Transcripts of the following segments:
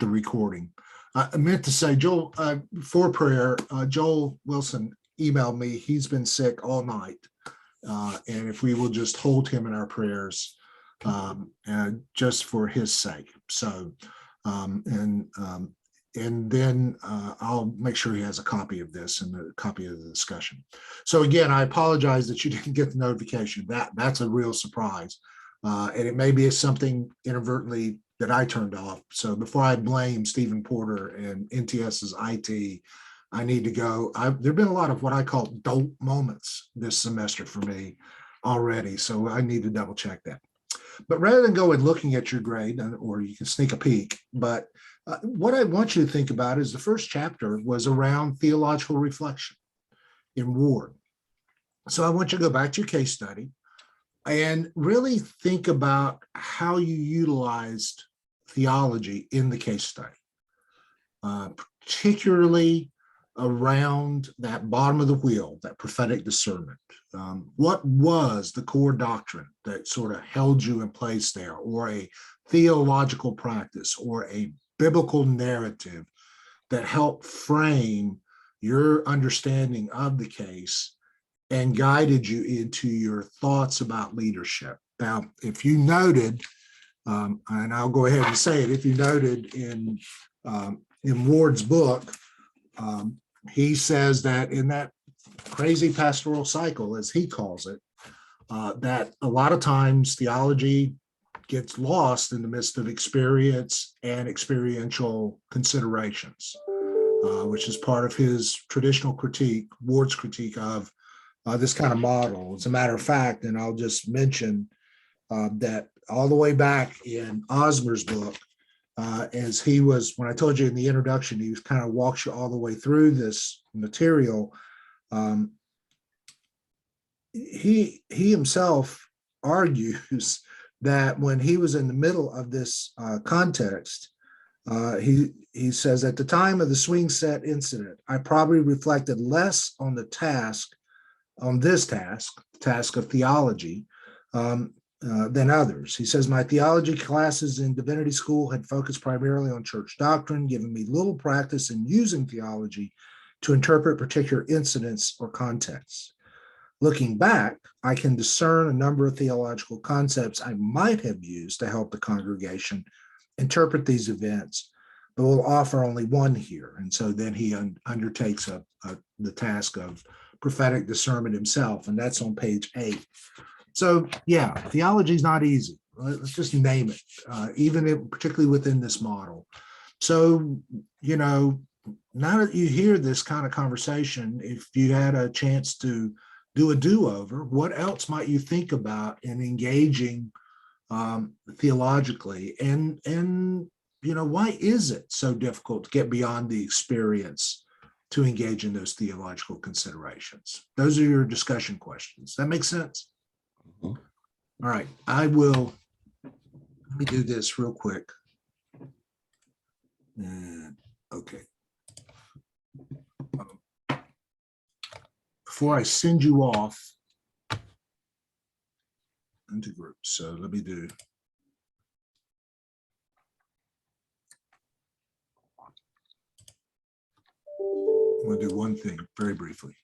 the recording. I meant to say, Joel, for prayer, Joel Wilson emailed me. He's been sick all night. And if we will just hold him in our prayers, just for his sake. So, and then I'll make sure he has a copy of this and a copy of the discussion. So again, I apologize that you didn't get the notification. That's a real surprise. And it may be something inadvertently that I turned off. So before I blame Stephen Porter and NTS's IT, I need to go. There've been a lot of what I call dope moments this semester for me already. So I need to double check that. But rather than go and looking at your grade, or you can sneak a peek, but what I want you to think about is the first chapter was around theological reflection in Ward. So I want you to go back to your case study and really think about how you utilized theology in the case study, particularly around that bottom of the wheel, that prophetic discernment. What was the core doctrine that sort of held you in place there, or a theological practice or a biblical narrative that helped frame your understanding of the case and guided you into your thoughts about leadership? Now, if you noted, and I'll go ahead and say it, if you noted in Ward's book, he says that in that crazy pastoral cycle, as he calls it, that a lot of times theology gets lost in the midst of experience and experiential considerations, which is part of his traditional critique, Ward's critique of this kind of model. As a matter of fact, and I'll just mention that all the way back in Osmer's book, as he was, when I told you in the introduction, he kind of walks you all the way through this material. He himself argues that when he was in the middle of this context, he says, at the time of the swing set incident, I probably reflected less on the task of theology, than others. He says, my theology classes in divinity school had focused primarily on church doctrine, giving me little practice in using theology to interpret particular incidents or contexts. Looking back, I can discern a number of theological concepts I might have used to help the congregation interpret these events, but we'll offer only one here. And so then he undertakes the task of prophetic discernment himself, and that's on page 8. So yeah, theology is not easy. Let's just name it, particularly within this model. So, now that you hear this kind of conversation, if you had a chance to do a do-over, what else might you think about in engaging theologically? And why is it so difficult to get beyond the experience to engage in those theological considerations? Those are your discussion questions. That makes sense? All right, let me do this real quick. Okay. Before I send you off into groups, so let me do. I'm going to do one thing very briefly.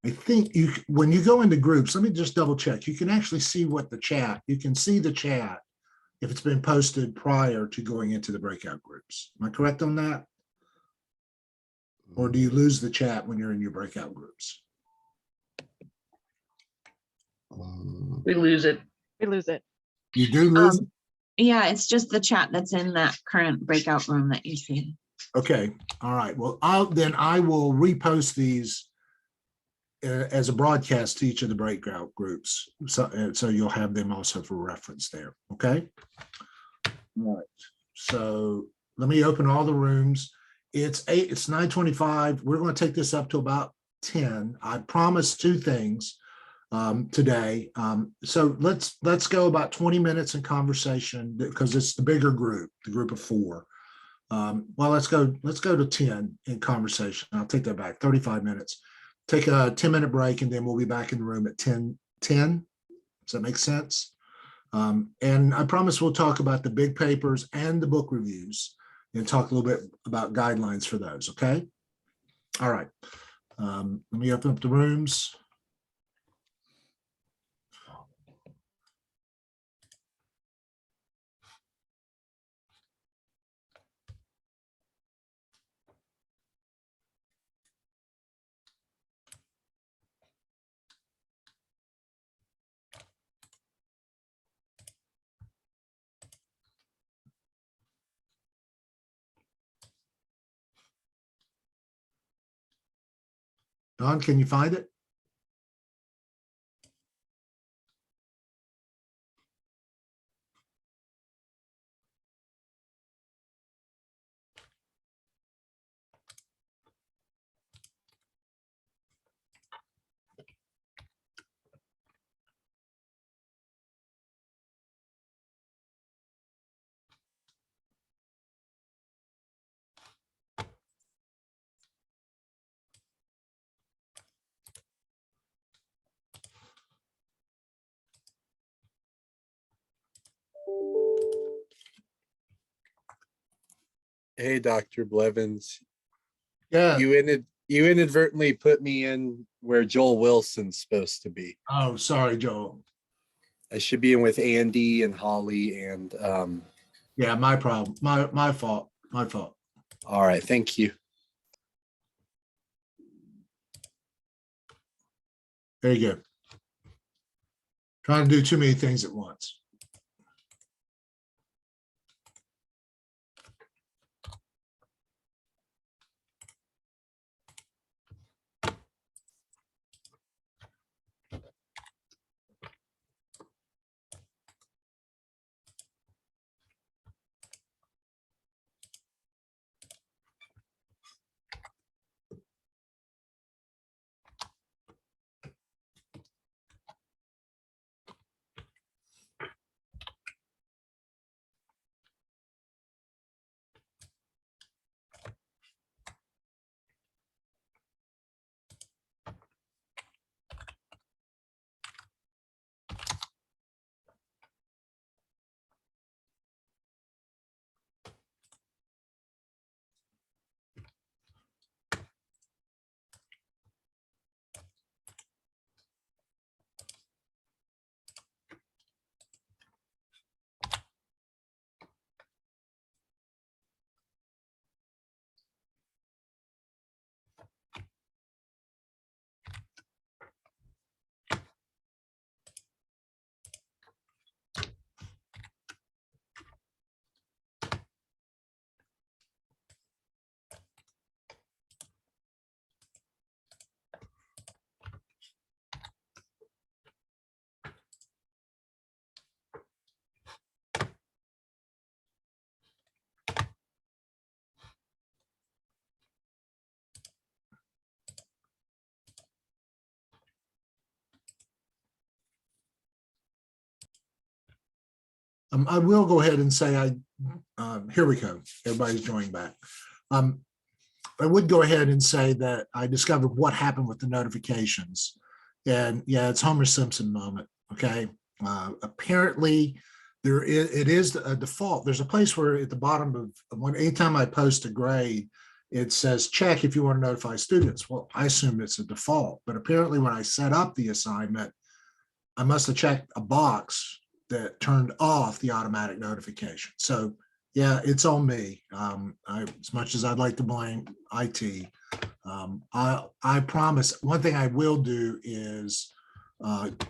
I think when you go into groups, let me just double check. You can actually see you can see the chat if it's been posted prior to going into the breakout groups. Am I correct on that? Or do you lose the chat when you're in your breakout groups? We lose it. We lose it. You do lose it? Yeah, it's just the chat that's in that current breakout room that you see. Okay. All right. Well, I will repost these as a broadcast to each of the breakout groups. So you'll have them also for reference there. Okay. All right. So let me open all the rooms. It's 9:25. We're going to take this up to about 10. I promised 2 things today. So let's go about 20 minutes in conversation because it's the bigger group, the group of 4. Well, let's go to 10 in conversation. I'll take that back, 35 minutes. Take a 10-minute break and then we'll be back in the room at 10:10. Does that make sense? And I promise we'll talk about the big papers and the book reviews and talk a little bit about guidelines for those, okay? All right. Let me open up the rooms. Don, can you find it? Hey, Dr. Blevins, Yeah. you inadvertently put me in where Joel Wilson's supposed to be. Oh, sorry, Joel. I should be in with Andy and Holly and Yeah, my problem. My fault. My fault. all right, thank you. There you go. Trying to do too many things at once. I will go ahead and say here we go. Everybody's joining back. I would go ahead and say that I discovered what happened with the notifications. And yeah, it's Homer Simpson moment. Okay. Apparently it is a default. There's a place where at the bottom of anytime I post a grade, it says check if you want to notify students. Well, I assume it's a default, but apparently when I set up the assignment, I must have checked a box that turned off the automatic notification. So yeah, it's on me. As much as I'd like to blame IT, I promise one thing I will do is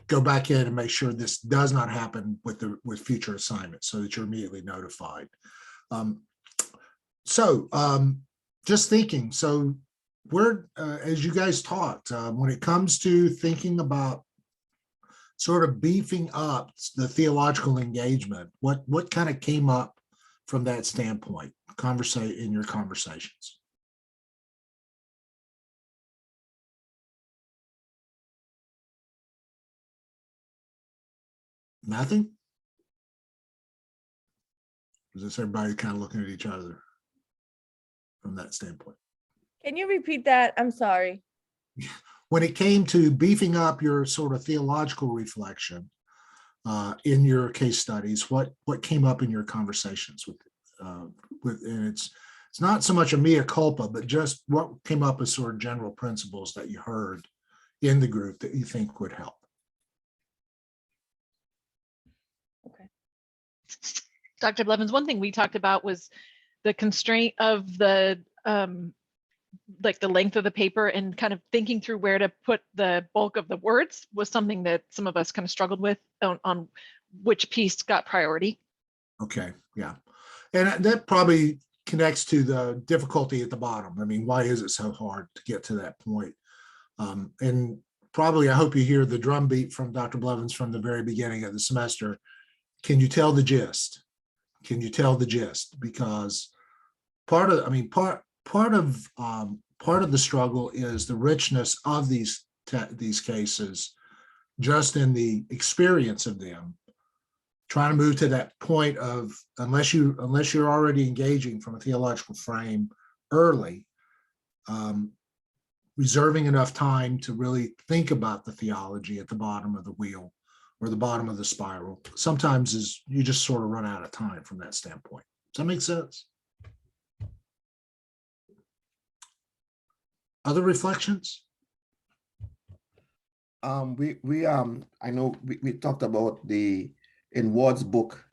go back in and make sure this does not happen with future assignments so that you're immediately notified. Just thinking, so we're, as you guys talked, when it comes to thinking about sort of beefing up the theological engagement, what kind of came up from that standpoint, in your conversations? Nothing? Is this everybody kind of looking at each other? from that standpoint. Can you repeat that? I'm sorry. When it came to beefing up your sort of theological reflection in your case studies, what came up in your conversations and it's not so much a mea culpa, but just what came up as sort of general principles that you heard in the group that you think would help. Okay. Dr. Blevins, one thing we talked about was the constraint of the like the length of the paper, and kind of thinking through where to put the bulk of the words was something that some of us kind of struggled with on which piece got priority. Okay, yeah. And that probably connects to the difficulty at the bottom. I mean, why is it so hard to get to that point? And probably, I hope you hear the drumbeat from Dr. Blevins from the very beginning of the semester. Can you tell the gist? Can you tell the gist? Because part of the struggle is the richness of these cases, just in the experience of them. Trying to move to that point of, unless you're already engaging from a theological frame early, reserving enough time to really think about the theology at the bottom of the wheel or the bottom of the spiral, sometimes is you just sort of run out of time from that standpoint. Does that make sense? Other reflections? I know we talked about in Ward's book,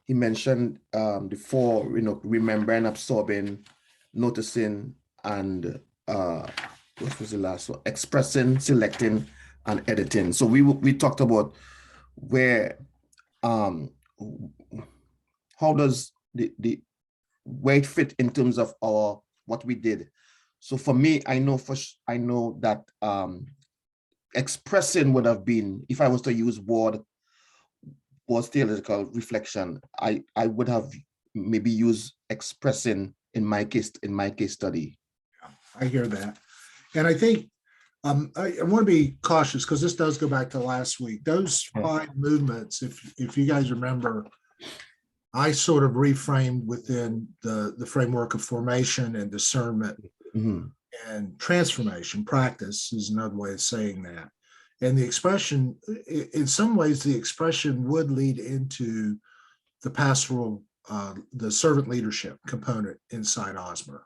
he mentioned the four, remembering, absorbing, noticing, and what was the last one? Expressing, selecting, and editing. So we talked about where how does where it fit in terms of what we did. So for me, I know that expressing would have been, if I was to use Ward's theological reflection, I would have maybe used expressing in my case study. I hear that. And I think I want to be cautious because this does go back to last week. Those 5 movements, if you guys remember, I sort of reframed within the framework of formation and discernment. Mm-hmm. And transformation. Practice is another way of saying that. And the expression, in some ways, the expression would lead into the pastoral, the servant leadership component inside Osmer.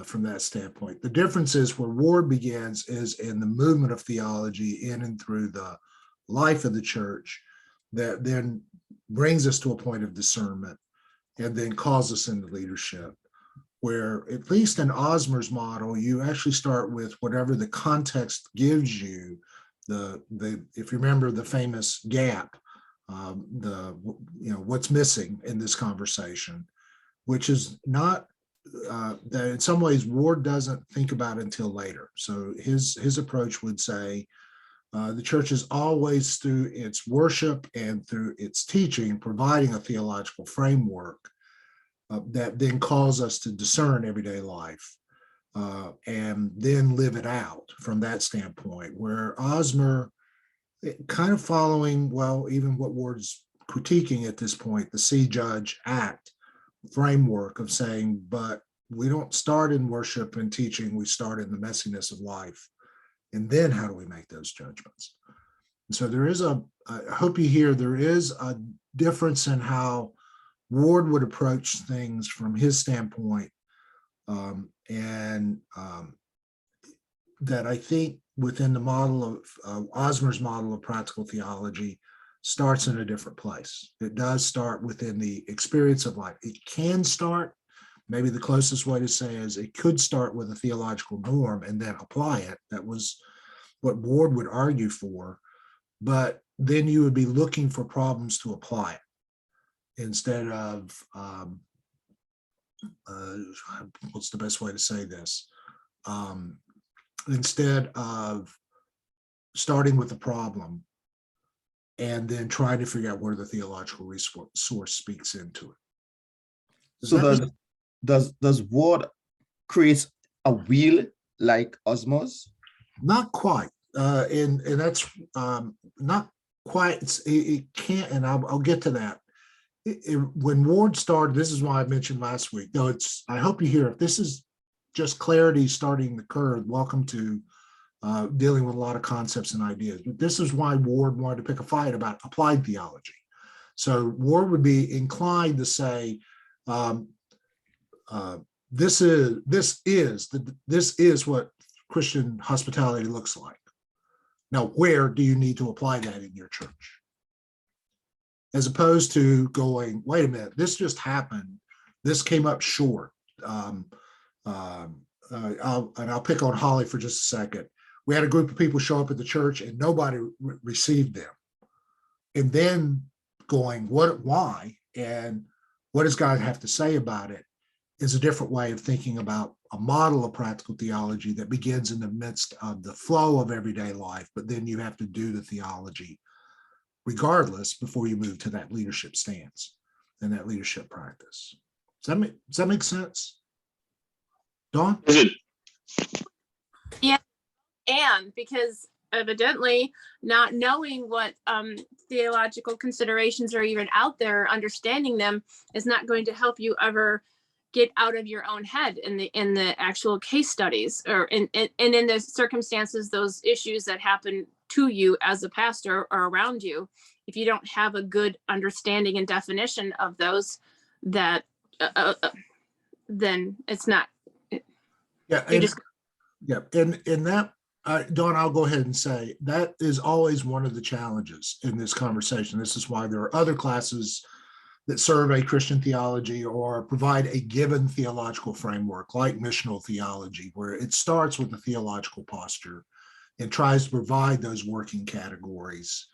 From that standpoint, the difference is where Ward begins is in the movement of theology in and through the life of the church that then brings us to a point of discernment and then calls us into leadership, where at least in Osmer's model, you actually start with whatever the context gives you. If you remember the famous gap, what's missing in this conversation, which is not that in some ways Ward doesn't think about until later. So his approach would say the church is always, through its worship and through its teaching, providing a theological framework that then calls us to discern everyday life and then live it out from that standpoint, where Osmer kind of following, well, even what Ward's critiquing at this point, the see, judge, act framework of saying, but we don't start in worship and teaching, we start in the messiness of life. And then how do we make those judgments? And so there is I hope you hear, there is a difference in how Ward would approach things from his standpoint, and that I think within the model of Osmer's model of practical theology starts in a different place. It does start within the experience of life. It can start, maybe the closest way to say is it could start with a theological norm and then apply it. That was what Ward would argue for, but then you would be looking for problems to apply it instead of, what's the best way to say this? Instead of starting with the problem and then trying to figure out where the theological source speaks into it. Does Ward create a wheel like Osmos? Not quite, and that's not quite. It can't, and I'll get to that. when Ward started, this is why I mentioned last week, though I hope you hear, if this is just clarity starting the curve, welcome to dealing with a lot of concepts and ideas. But this is why Ward wanted to pick a fight about applied theology. So Ward would be inclined to say, this is what Christian hospitality looks like. Now, where do you need to apply that in your church? As opposed to going, wait a minute, this just happened. This came up short. I'll pick on Holly for just a second. We had a group of people show up at the church and nobody received them. And then going, why? And what does God have to say about it is a different way of thinking about a model of practical theology that begins in the midst of the flow of everyday life, but then you have to do the theology regardless before you move to that leadership stance and that leadership practice. Does that make sense? Dawn? Is it? Yeah, and because evidently not knowing what theological considerations are even out there, understanding them is not going to help you ever get out of your own head in the actual case studies or in the circumstances, those issues that happen to you as a pastor or around you. If you don't have a good understanding and definition of those, that then it's not. Yeah, You just and that, Dawn, I'll go ahead and say that is always one of the challenges in this conversation. This is why there are other classes that survey Christian theology or provide a given theological framework, like missional theology, where it starts with the theological posture and tries to provide those working categories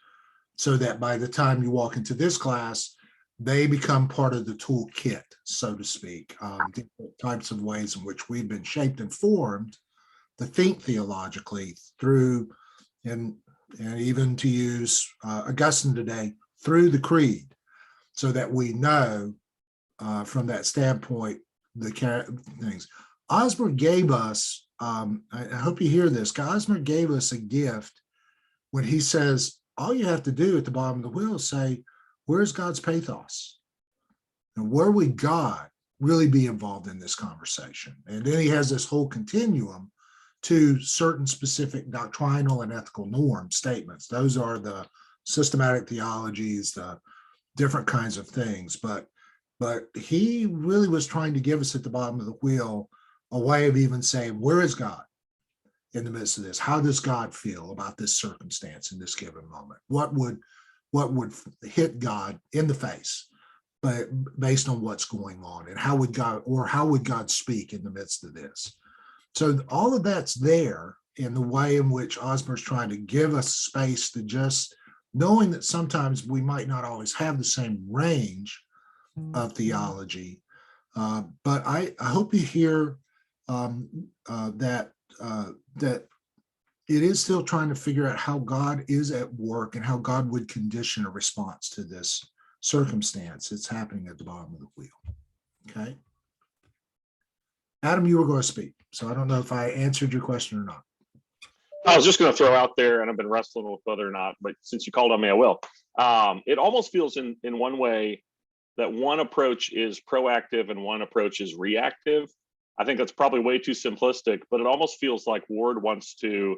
so that by the time you walk into this class, they become part of the toolkit, so to speak, different types of ways in which we've been shaped and formed to think theologically through, and even to use Augustine today, through the creed, so that we know from that standpoint the things. Osmer gave us, I hope you hear this, Osmer gave us a gift when he says, all you have to do at the bottom of the wheel is say, where's God's pathos? And where would God really be involved in this conversation? And then he has this whole continuum to certain specific doctrinal and ethical norm statements. Those are the systematic theologies, the different kinds of things. But he really was trying to give us at the bottom of the wheel a way of even saying, where is God in the midst of this? How does God feel about this circumstance in this given moment? What would hit God in the face, but based on what's going on, and how would God speak in the midst of this? So all of that's there in the way in which Osmer's trying to give us space to just knowing that sometimes we might not always have the same range of theology, but I hope you hear that it is still trying to figure out how God is at work and how God would condition a response to this circumstance that's happening at the bottom of the wheel. Okay. Adam, you were going to speak, so I don't know if I answered your question or not. I was just going to throw out there, and I've been wrestling with whether or not, but since you called on me, I will. It almost feels in one way that one approach is proactive and one approach is reactive. I think that's probably way too simplistic, but it almost feels like Ward wants to,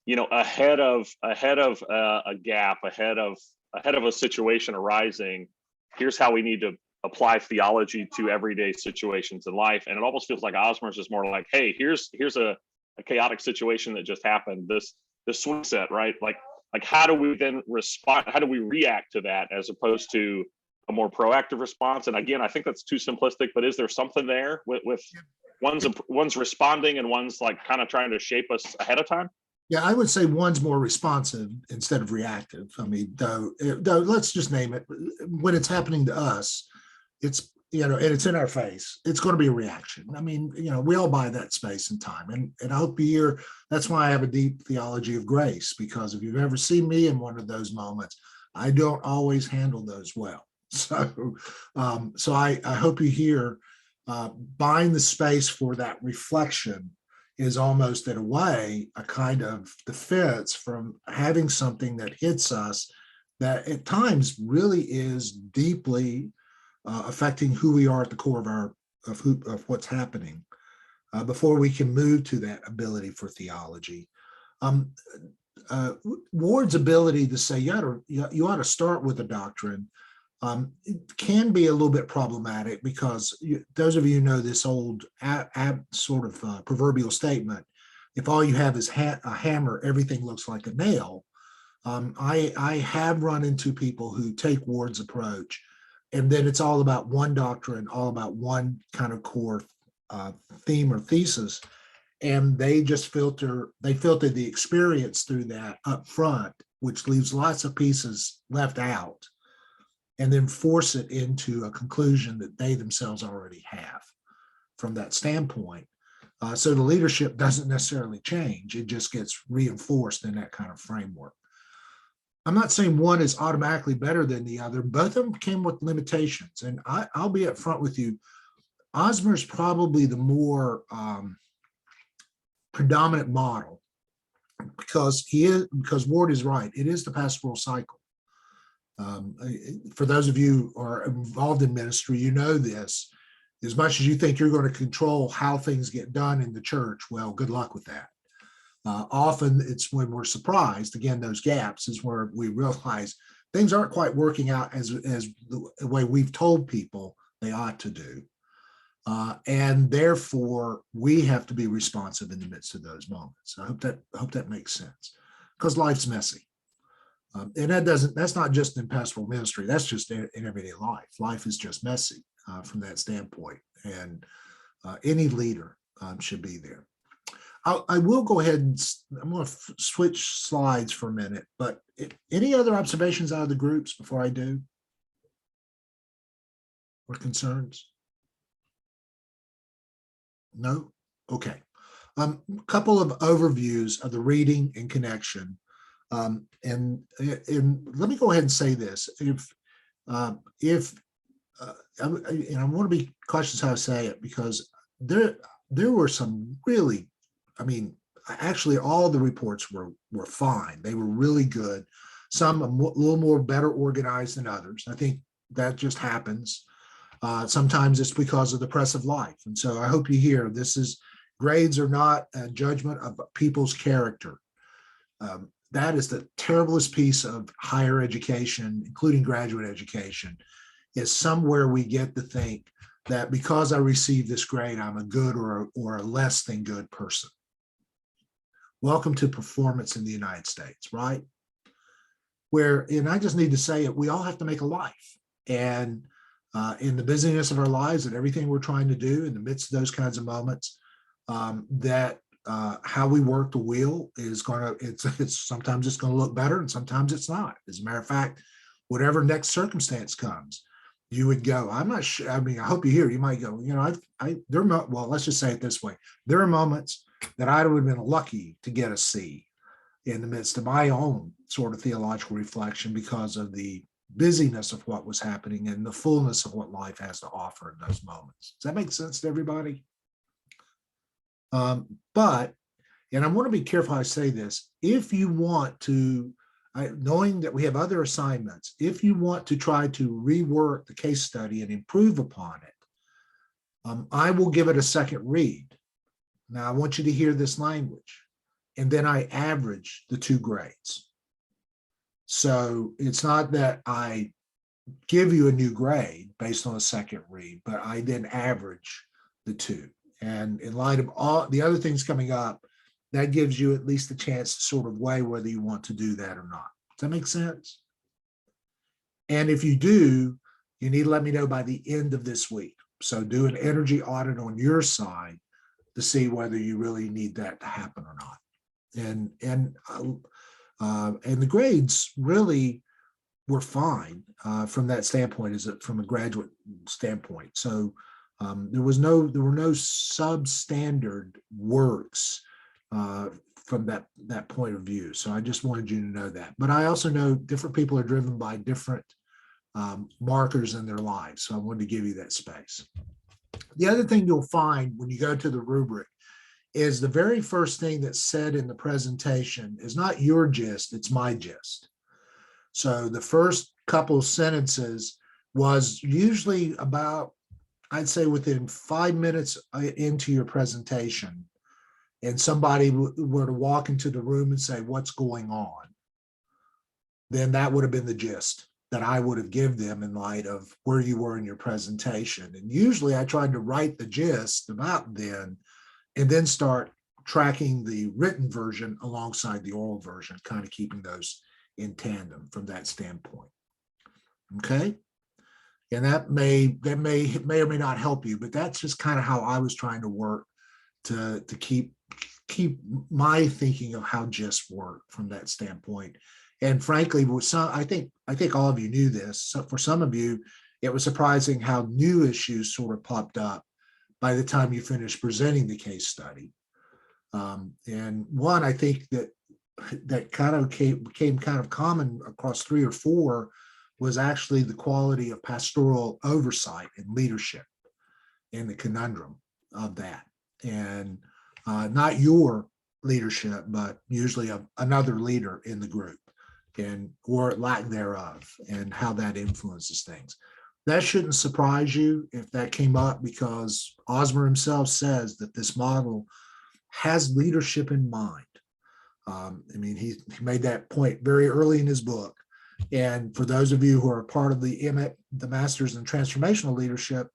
ahead of a gap, ahead of a situation arising, here's how we need to apply theology to everyday situations in life. And it almost feels like Osmer's is more like, hey, here's a chaotic situation that just happened. This swing set, right? Like how do we then respond? How do we react to that as opposed to a more proactive response? And again, I think that's too simplistic, but is there something there with one's responding and one's like kind of trying to shape us ahead of time? Yeah, I would say one's more responsive instead of reactive. I mean, though let's just name it. When it's happening to us, it's, and it's in our face, it's going to be a reaction. I mean, we all buy that space and time. And I hope you hear, that's why I have a deep theology of grace, because if you've ever seen me in one of those moments, I don't always handle those well. So I hope you hear buying the space for that reflection is almost in a way a kind of defense from having something that hits us that at times really is deeply affecting who we are at the core of what's happening before we can move to that ability for theology. Ward's ability to say you ought to start with a doctrine it can be a little bit problematic because those of you who know this old sort of proverbial statement, if all you have is a hammer, everything looks like a nail. I have run into people who take Ward's approach, and then it's all about one doctrine, all about one kind of core theme or thesis, and they just filter the experience through that up front, which leaves lots of pieces left out, and then force it into a conclusion that they themselves already have from that standpoint. So the leadership doesn't necessarily change. It just gets reinforced in that kind of framework. I'm not saying one is automatically better than the other. Both of them came with limitations. And I'll be upfront with you. Osmer's probably the more predominant model because Ward is right. It is the pastoral cycle. For those of you who are involved in ministry, you know this. As much as you think you're going to control how things get done in the church, well, good luck with that. Often it's when we're surprised, again, those gaps is where we realize things aren't quite working out as the way we've told people they ought to do. And therefore, we have to be responsive in the midst of those moments. I hope that makes sense because life's messy. And that's not just in pastoral ministry, that's just in everyday life. Life is just messy from that standpoint. And any leader should be there. I will go ahead and I'm going to switch slides for a minute, but any other observations out of the groups before I do? Or concerns? No? Okay. A couple of overviews of the reading and connection. And let me go ahead and say this. And I want to be cautious how I say it because there were some really, actually all the reports were fine. They were really good. Some a little more better organized than others. I think that just happens. Sometimes it's because of the press of life. And so I hope you hear grades are not a judgment of people's character. That is the terriblest piece of higher education, including graduate education, is somewhere we get to think that because I received this grade, I'm a good or a less than good person. Welcome to performance in the United States, right? And I just need to say it, we all have to make a life. And in the busyness of our lives and everything we're trying to do in the midst of those kinds of moments, how we work the wheel is sometimes it's going to look better and sometimes it's not. As a matter of fact, whatever next circumstance comes, you would go, I'm not sure. I hope you hear, you might go, well, let's just say it this way. There are moments that I would have been lucky to get a C in the midst of my own sort of theological reflection because of the busyness of what was happening and the fullness of what life has to offer in those moments. Does that make sense to everybody? But I want to be careful how I say this, if you want to, knowing that we have other assignments, if you want to try to rework the case study and improve upon it, I will give it a second read. Now I want you to hear this language, and then I average the two grades. So it's not that I give you a new grade based on a second read, but I then average the two. And in light of all the other things coming up, that gives you at least a chance to sort of weigh whether you want to do that or not. Does that make sense? And if you do, you need to let me know by the end of this week. So do an energy audit on your side to see whether you really need that to happen or not. And the grades really were fine from that standpoint, from a graduate standpoint. So there were no substandard works from that point of view. So I just wanted you to know that. But I also know different people are driven by different markers in their lives. So I wanted to give you that space. The other thing you'll find when you go to the rubric is the very first thing that's said in the presentation is not your gist, it's my gist. So the first couple sentences was usually about, I'd say within 5 minutes into your presentation, and somebody were to walk into the room and say, what's going on? Then that would have been the gist that I would have given them in light of where you were in your presentation. And usually I tried to write the gist about then, and then start tracking the written version alongside the oral version, kind of keeping those in tandem from that standpoint. Okay. And that may or may not help you, but that's just kind of how I was trying to work to keep my thinking of how GIST work from that standpoint. And frankly, with some, I think all of you knew this. So for some of you, it was surprising how new issues sort of popped up by the time you finished presenting the case study. And one, I think that kind of became kind of common across 3 or 4 was actually the quality of pastoral oversight and leadership and the conundrum of that. And not your leadership, but usually another leader in the group, and or lack thereof, and how that influences things. That shouldn't surprise you if that came up, because Osmer himself says that this model has leadership in mind. I mean, he made that point very early in his book. And for those of you who are part of the Masters in Transformational Leadership,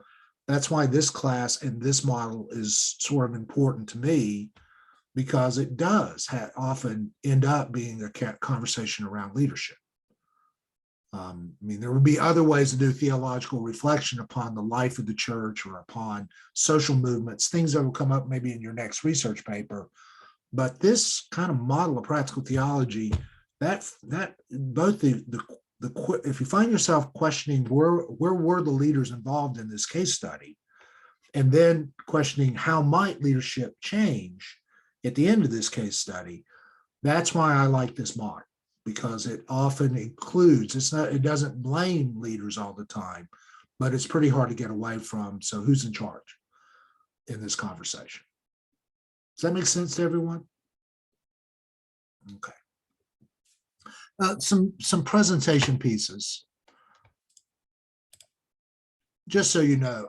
that's why this class and this model is sort of important to me, because it does often end up being a conversation around leadership. I mean, there would be other ways to do theological reflection upon the life of the church or upon social movements, things that will come up maybe in your next research paper. But this kind of model of practical theology, that both if you find yourself questioning where were the leaders involved in this case study, and then questioning how might leadership change at the end of this case study, that's why I like this model, because it often includes, it doesn't blame leaders all the time, but it's pretty hard to get away from. So who's in charge in this conversation? Does that make sense to everyone? Okay. Some presentation pieces. Just so you know,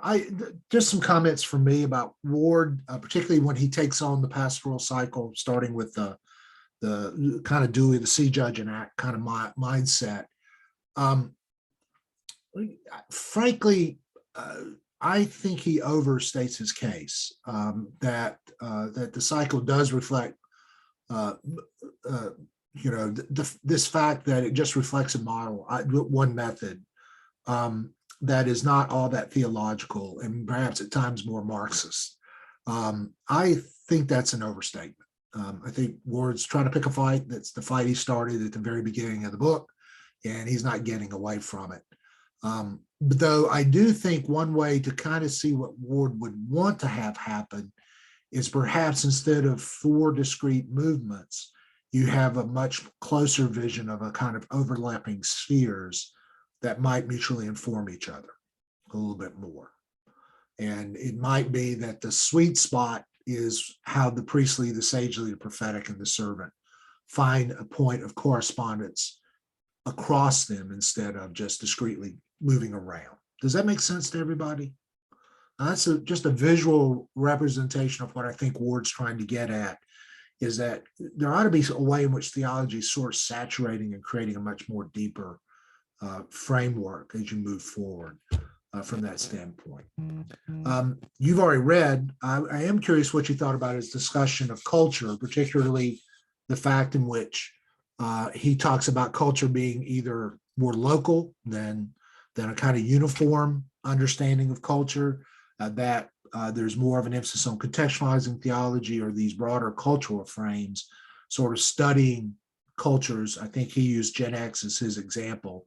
just some comments from me about Ward, particularly when he takes on the pastoral cycle, starting with the kind of Dewey, the see, judge, and act kind of mindset. Frankly, I think he overstates his case, that the cycle does reflect, this fact that it just reflects a model, one method that is not all that theological and perhaps at times more Marxist. I think that's an overstatement. I think Ward's trying to pick a fight. That's the fight he started at the very beginning of the book, and he's not getting away from it. But though I do think one way to kind of see what Ward would want to have happen is perhaps instead of 4 discrete movements, you have a much closer vision of a kind of overlapping spheres that might mutually inform each other a little bit more. And it might be that the sweet spot is how the priestly, the sagely, the prophetic, and the servant find a point of correspondence across them instead of just discretely moving around. Does that make sense to everybody? That's just a visual representation of what I think Ward's trying to get at, is that there ought to be a way in which theology is sort of saturating and creating a much more deeper framework as you move forward from that standpoint. You've already read. I am curious what you thought about his discussion of culture, particularly the fact in which he talks about culture being either more local than a kind of uniform understanding of culture, that there's more of an emphasis on contextualizing theology or these broader cultural frames, sort of studying cultures. I think he used Gen X as his example,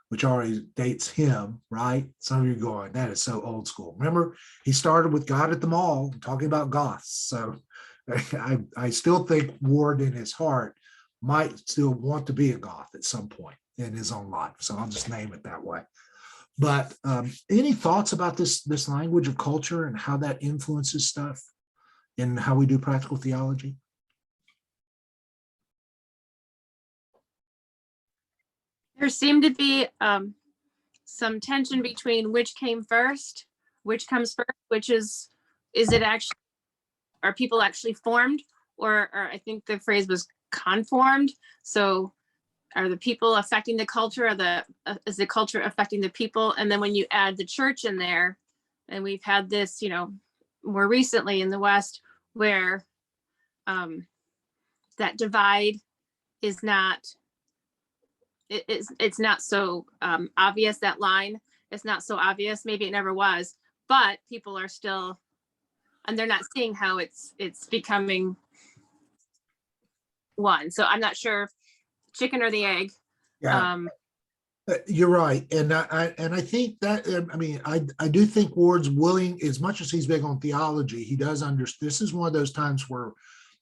which already dates him, right? Some of you are going, that is so old school. Remember, he started with God at the Mall, talking about goths. So I still think Ward in his heart might still want to be a goth at some point in his own life. So I'll just name it that way. But any thoughts about this language of culture and how that influences stuff in how we do practical theology? There seemed to be some tension between which came first, which comes first, which is it actually, are people actually formed, or I think the phrase was conformed. So are the people affecting the culture, or is the culture affecting the people? And then when you add the church in there, and we've had this, more recently in the West, where that divide is not, it's not so obvious, that line is not so obvious. Maybe it never was, but people are still, and they're not seeing how it's becoming one. So I'm not sure, chicken or the egg. Yeah. You're right, and I think that I mean I do think Ward's willing, as much as he's big on theology, he does understand. This is one of those times where,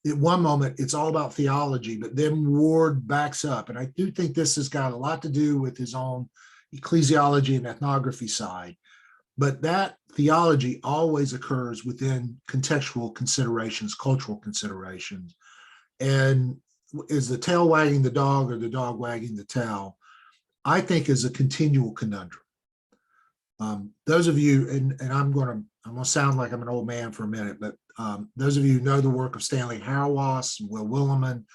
at one moment it's all about theology, but then Ward backs up, and I do think this has got a lot to do with his own ecclesiology and ethnography side. But that theology always occurs within contextual considerations, cultural considerations, and is the tail wagging the dog or the dog wagging the tail? I think is a continual conundrum. Those of you, and I'm going to sound like I'm an old man for a minute, but those of you who know the work of Stanley Hauerwas and Will Willimon,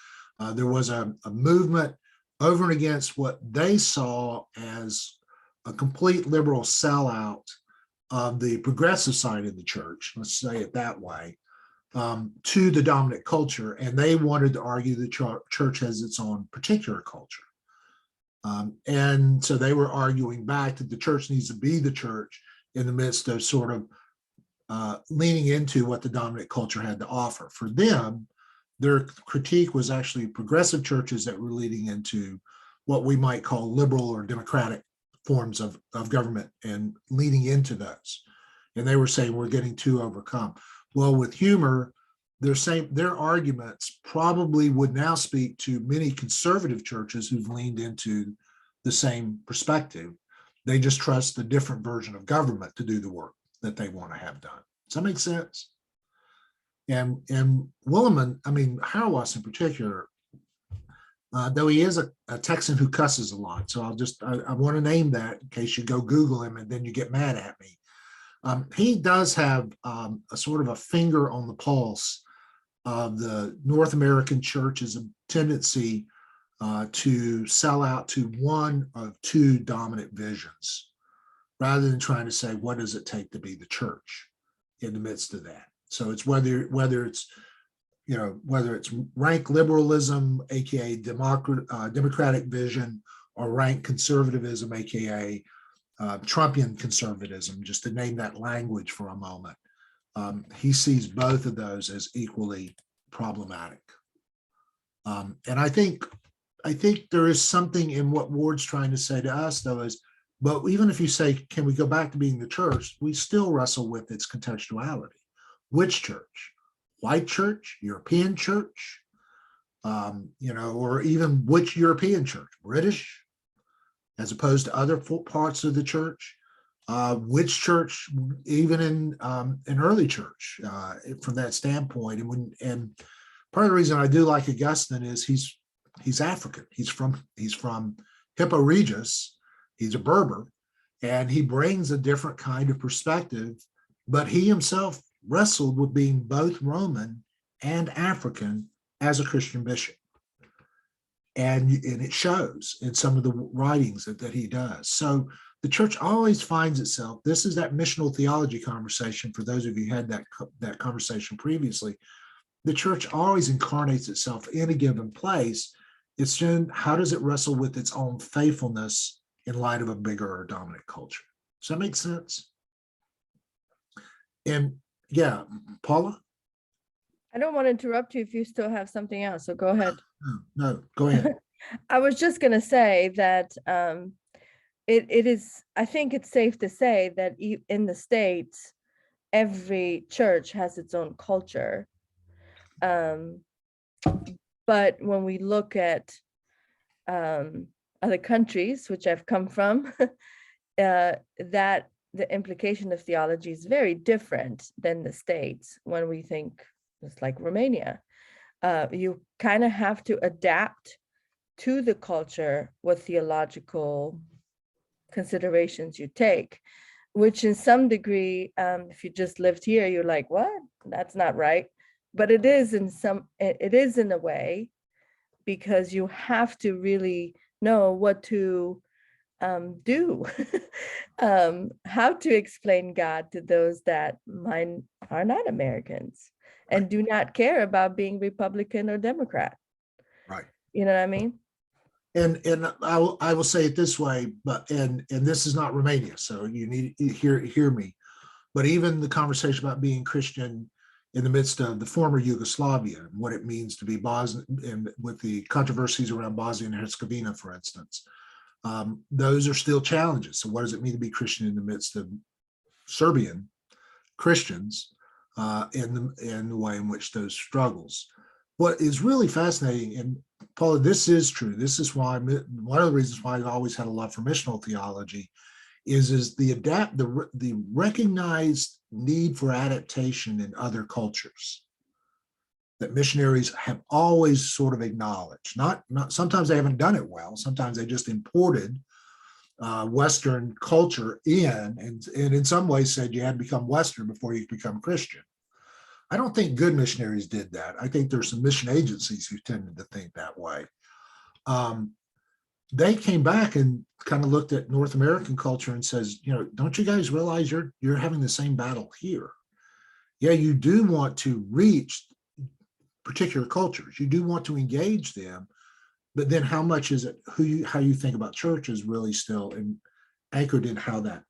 there was a movement over and against what they saw as a complete liberal sellout of the progressive side of the church, let's say it that way, to the dominant culture. And they wanted to argue the church has its own particular culture. And so they were arguing back that the church needs to be the church in the midst of sort of leaning into what the dominant culture had to offer. For them, their critique was actually progressive churches that were leading into what we might call liberal or democratic forms of government and leading into those. And they were saying we're getting too overcome. Well, with humor, they're saying their arguments probably would now speak to many conservative churches who've leaned into the same perspective. They just trust a different version of government to do the work that they want to have done. Does that make sense? And Willimon, I mean, Hauerwas in particular, though he is a Texan who cusses a lot. So I want to name that in case you go Google him and then you get mad at me. He does have a sort of a finger on the pulse of the North American church's tendency to sell out to one of two dominant visions, rather than trying to say, what does it take to be the church in the midst of that? So it's whether it's rank liberalism, aka democratic vision, or rank conservatism, aka Trumpian conservatism, just to name that language for a moment. He sees both of those as equally problematic. And I think there is something in what Ward's trying to say to us, though, is, but even if you say, can we go back to being the church, we still wrestle with its contextuality. Which church? White church? European church? Or even which European church? British, as opposed to other parts of the church? Which church, even in early church, from that standpoint? And part of the reason I do like Augustine is he's African. He's from Hippo Regius. He's a Berber, and he brings a different kind of perspective. But he himself wrestled with being both Roman and African as a Christian bishop. And it shows in some of the writings that he does. So the church always finds itself, this is that missional theology conversation, for those of you who had that conversation previously, the church always incarnates itself in a given place. It's then, how does it wrestle with its own faithfulness in light of a bigger or dominant culture? Does that make sense? And yeah, Paula? I don't want to interrupt you if you still have something else, so go ahead. No, go ahead. I was just going to say that it is, I think it's safe to say that in the States, every church has its own culture. But when we look at other countries, which I've come from, that the implication of theology is very different than the States. When we think, just like Romania, you kind of have to adapt to the culture what theological considerations you take, which in some degree, if you just lived here, you're like, what? That's not right. But it is in a way, because you have to really know what to do, how to explain God to those that are not Americans and do not care about being Republican or Democrat. Right. You know what I mean? And I will say it this way, but and this is not Romania, so you need to hear me. But even the conversation about being Christian in the midst of the former Yugoslavia and what it means to be Bosnian, and with the controversies around Bosnia and Herzegovina, for instance, those are still challenges. So what does it mean to be Christian in the midst of Serbian Christians, in the way in which those struggles? What is really fascinating, and Paula, this is true. This is why one of the reasons why I've always had a love for missional theology is the recognized need for adaptation in other cultures that missionaries have always sort of acknowledged. Not sometimes they haven't done it well. Sometimes they just imported Western culture in, and in some ways said you had to become Western before you could become Christian. I don't think good missionaries did that. I think there's some mission agencies who tended to think that way. They came back and kind of looked at North American culture and says, don't you guys realize you're having the same battle here? Yeah, you do want to reach particular cultures. You do want to engage them, but then how much is it, how you think about church is really still anchored in how that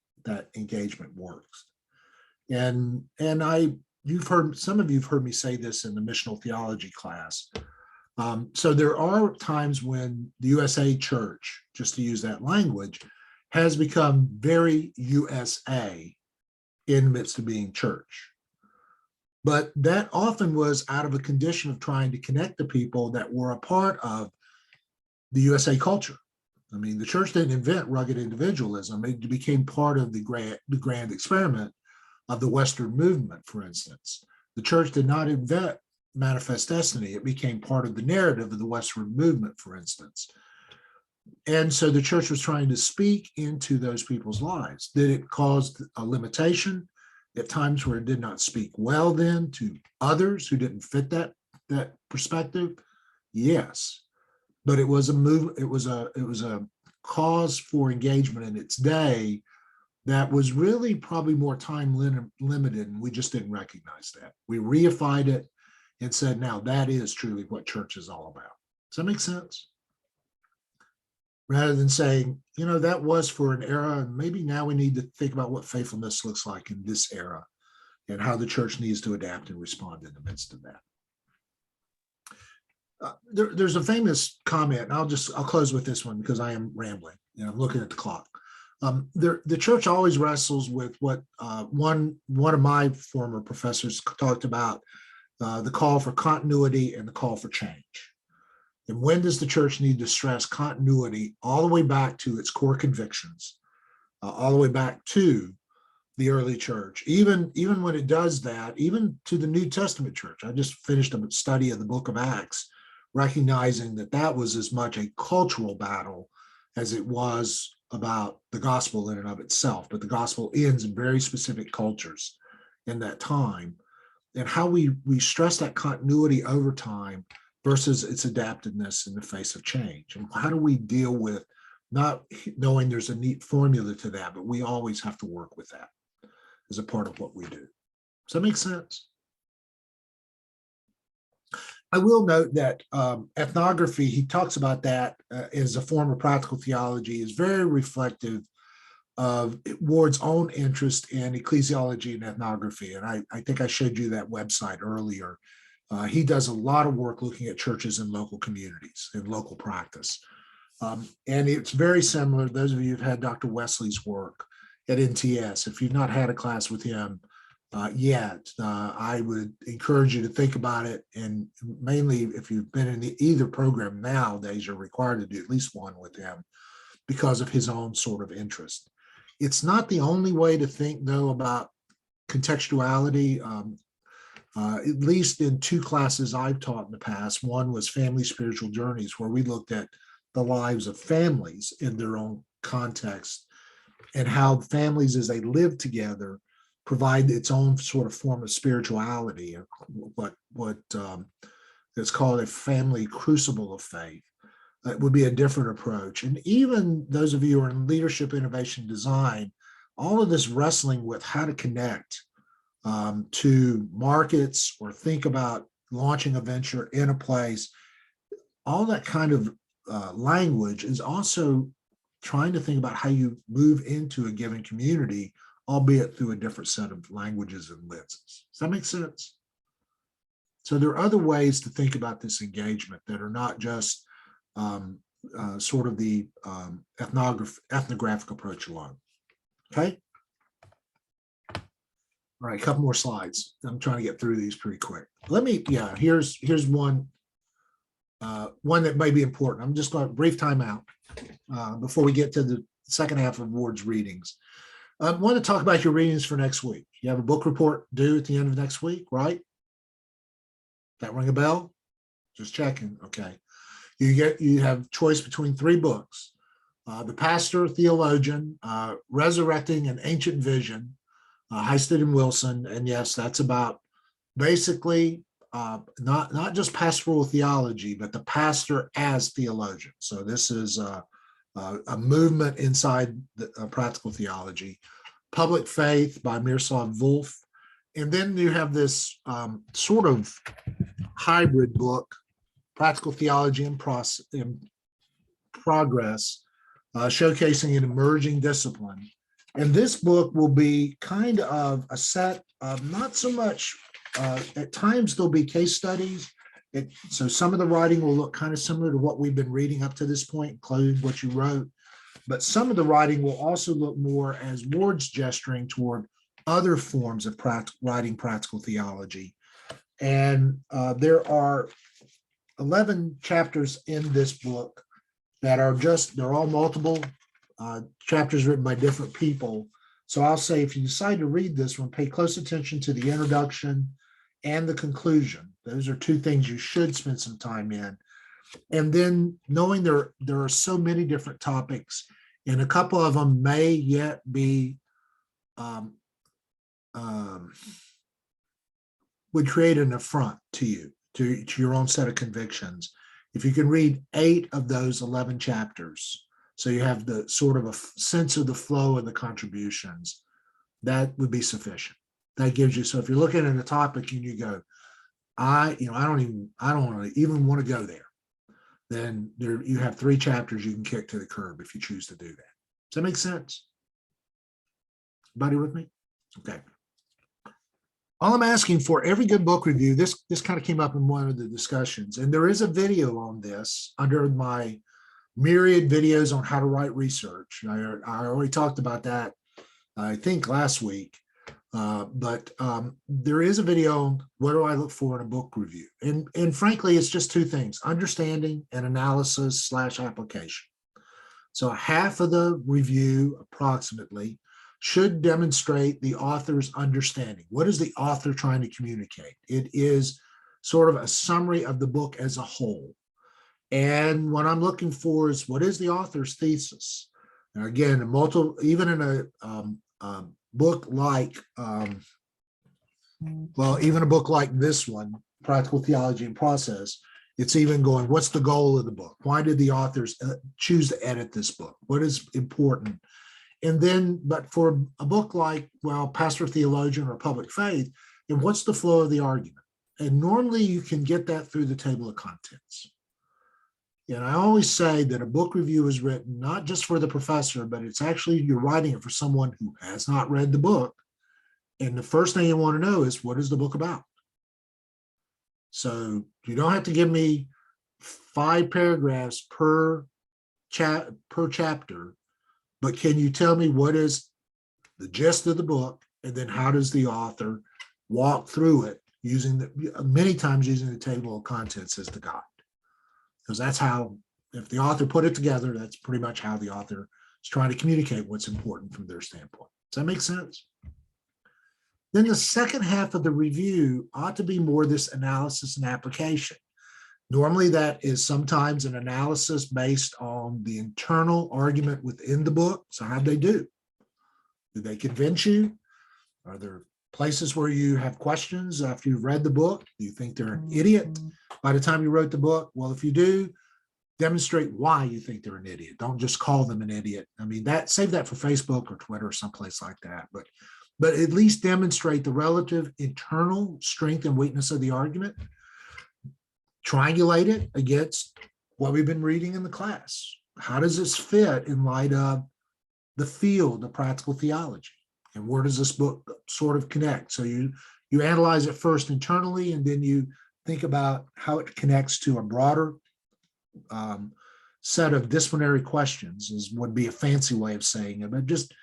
engagement works. And some of you've heard me say this in the missional theology class. So there are times when the USA church, just to use that language, has become very USA in the midst of being church. But that often was out of a condition of trying to connect the people that were a part of the USA culture. I mean, the church didn't invent rugged individualism. It became part of the grand experiment of the Western movement, for instance. The church did not invent manifest destiny. It became part of the narrative of the Western movement, for instance. And so the church was trying to speak into those people's lives. Did it cause a limitation at times where it did not speak well then to others who didn't fit that perspective? Yes. But it was a move, it was a cause for engagement in its day that was really probably more time limited, and we just didn't recognize that. We reified it and said, now that is truly what church is all about. Does that make sense? Rather than saying, that was for an era, and maybe now we need to think about what faithfulness looks like in this era and how the church needs to adapt and respond in the midst of that. There's a famous comment, and I'll close with this one because I am rambling. I'm looking at the clock. The church always wrestles with what one of my former professors talked about, the call for continuity and the call for change. And when does the church need to stress continuity all the way back to its core convictions, all the way back to the early church, even when it does that, even to the New Testament church? I just finished a study of the book of Acts, recognizing that was as much a cultural battle as it was about the gospel in and of itself. But the gospel ends in very specific cultures in that time, and how we stress that continuity over time versus its adaptiveness in the face of change. And how do we deal with not knowing there's a neat formula to that, but we always have to work with that as a part of what we do. Does that make sense? I will note that ethnography, he talks about that as a form of practical theology, is very reflective of Ward's own interest in ecclesiology and ethnography. And I think I showed you that website earlier. He does a lot of work looking at churches and local communities and local practice. And it's very similar. Those of you who've had Dr. Wesley's work at NTS, if you've not had a class with him yet, I would encourage you to think about it. And mainly if you've been in either program nowadays, you're required to do at least one with him because of his own sort of interest. It's not the only way to think, though, about contextuality. At least in two classes I've taught in the past. One was Family Spiritual Journeys, where we looked at the lives of families in their own context, and how families, as they live together, provide its own sort of form of spirituality, or what is called a family crucible of faith. That would be a different approach. And even those of you who are in leadership, innovation, design, all of this wrestling with how to connect to markets or think about launching a venture in a place, all that kind of language is also trying to think about how you move into a given community, albeit through a different set of languages and lenses. Does that make sense? So there are other ways to think about this engagement that are not just sort of the ethnographic approach alone. Okay. All right, a couple more slides. I'm trying to get through these pretty quick. Here's one that may be important. I'm just going to brief time out before we get to the second half of Ward's readings. I want to talk about your readings for next week. You have a book report due at the end of next week, right? That ring a bell? Just checking. Okay. You have choice between 3 books. The Pastor, Theologian, Resurrecting an Ancient Vision, Heisted and Wilson. And yes, that's about basically not just pastoral theology, but the pastor as theologian. So this is a movement inside the practical theology. Public Faith by Miroslav Volf. And then you have this sort of hybrid book, Practical Theology in Progress, showcasing an emerging discipline. And this book will be kind of a set of not so much, at times there'll be case studies. So some of the writing will look kind of similar to what we've been reading up to this point, including what you wrote. But some of the writing will also look more as Ward's gesturing toward other forms of writing practical theology. And there are 11 chapters in this book that are they're all multiple chapters written by different people. So I'll say, if you decide to read this one, pay close attention to the introduction and the conclusion. Those are 2 things you should spend some time in. And then knowing there are so many different topics, and a couple of them may yet be would create an affront to you, to your own set of convictions. If you can read 8 of those 11 chapters, so you have the sort of a sense of the flow and the contributions, that would be sufficient. That gives you, so if you're looking at a topic and you go, I don't even want to go there, then you have 3 chapters you can kick to the curb if you choose to do that. Does that make sense? Everybody with me? Okay. All I'm asking for, every good book review, this kind of came up in one of the discussions, and there is a video on this under my myriad videos on how to write research. I already talked about that, I think last week, but there is a video on what do I look for in a book review. And frankly, it's just 2 things: understanding and analysis / application. So half of the review approximately should demonstrate the author's understanding. What is the author trying to communicate? It is sort of a summary of the book as a whole. And what I'm looking for is, what is the author's thesis? Now, again, even in a book like, even a book like this one, Practical Theology in Process, it's even going, what's the goal of the book? Why did the authors choose to edit this book? What is important? And then, but for a book like, Pastor, Theologian, or Public Faith, and what's the flow of the argument? And normally you can get that through the table of contents. And I always say that a book review is written not just for the professor, but it's actually, you're writing it for someone who has not read the book. And the first thing you want to know is, what is the book about? So you don't have to give me 5 paragraphs per chapter, but can you tell me what is the gist of the book, and then how does the author walk through it many times using the table of contents as the guide? Because that's how, if the author put it together, that's pretty much how the author is trying to communicate what's important from their standpoint. Does that make sense? Then the second half of the review ought to be more this analysis and application. Normally that is sometimes an analysis based on the internal argument within the book. So how'd they do? Did they convince you? Are there places where you have questions after you've read the book? Do you think they're an idiot by the time you wrote the book? Well, if you do, demonstrate why you think they're an idiot. Don't just call them an idiot. I mean, save that for Facebook or Twitter or someplace like that. But at least demonstrate the relative internal strength and weakness of the argument. Triangulate it against what we've been reading in the class. How does this fit in light of the field of practical theology? And where does this book sort of connect? So you analyze it first internally, and then you think about how it connects to a broader set of disciplinary questions, would be a fancy way of saying it, but just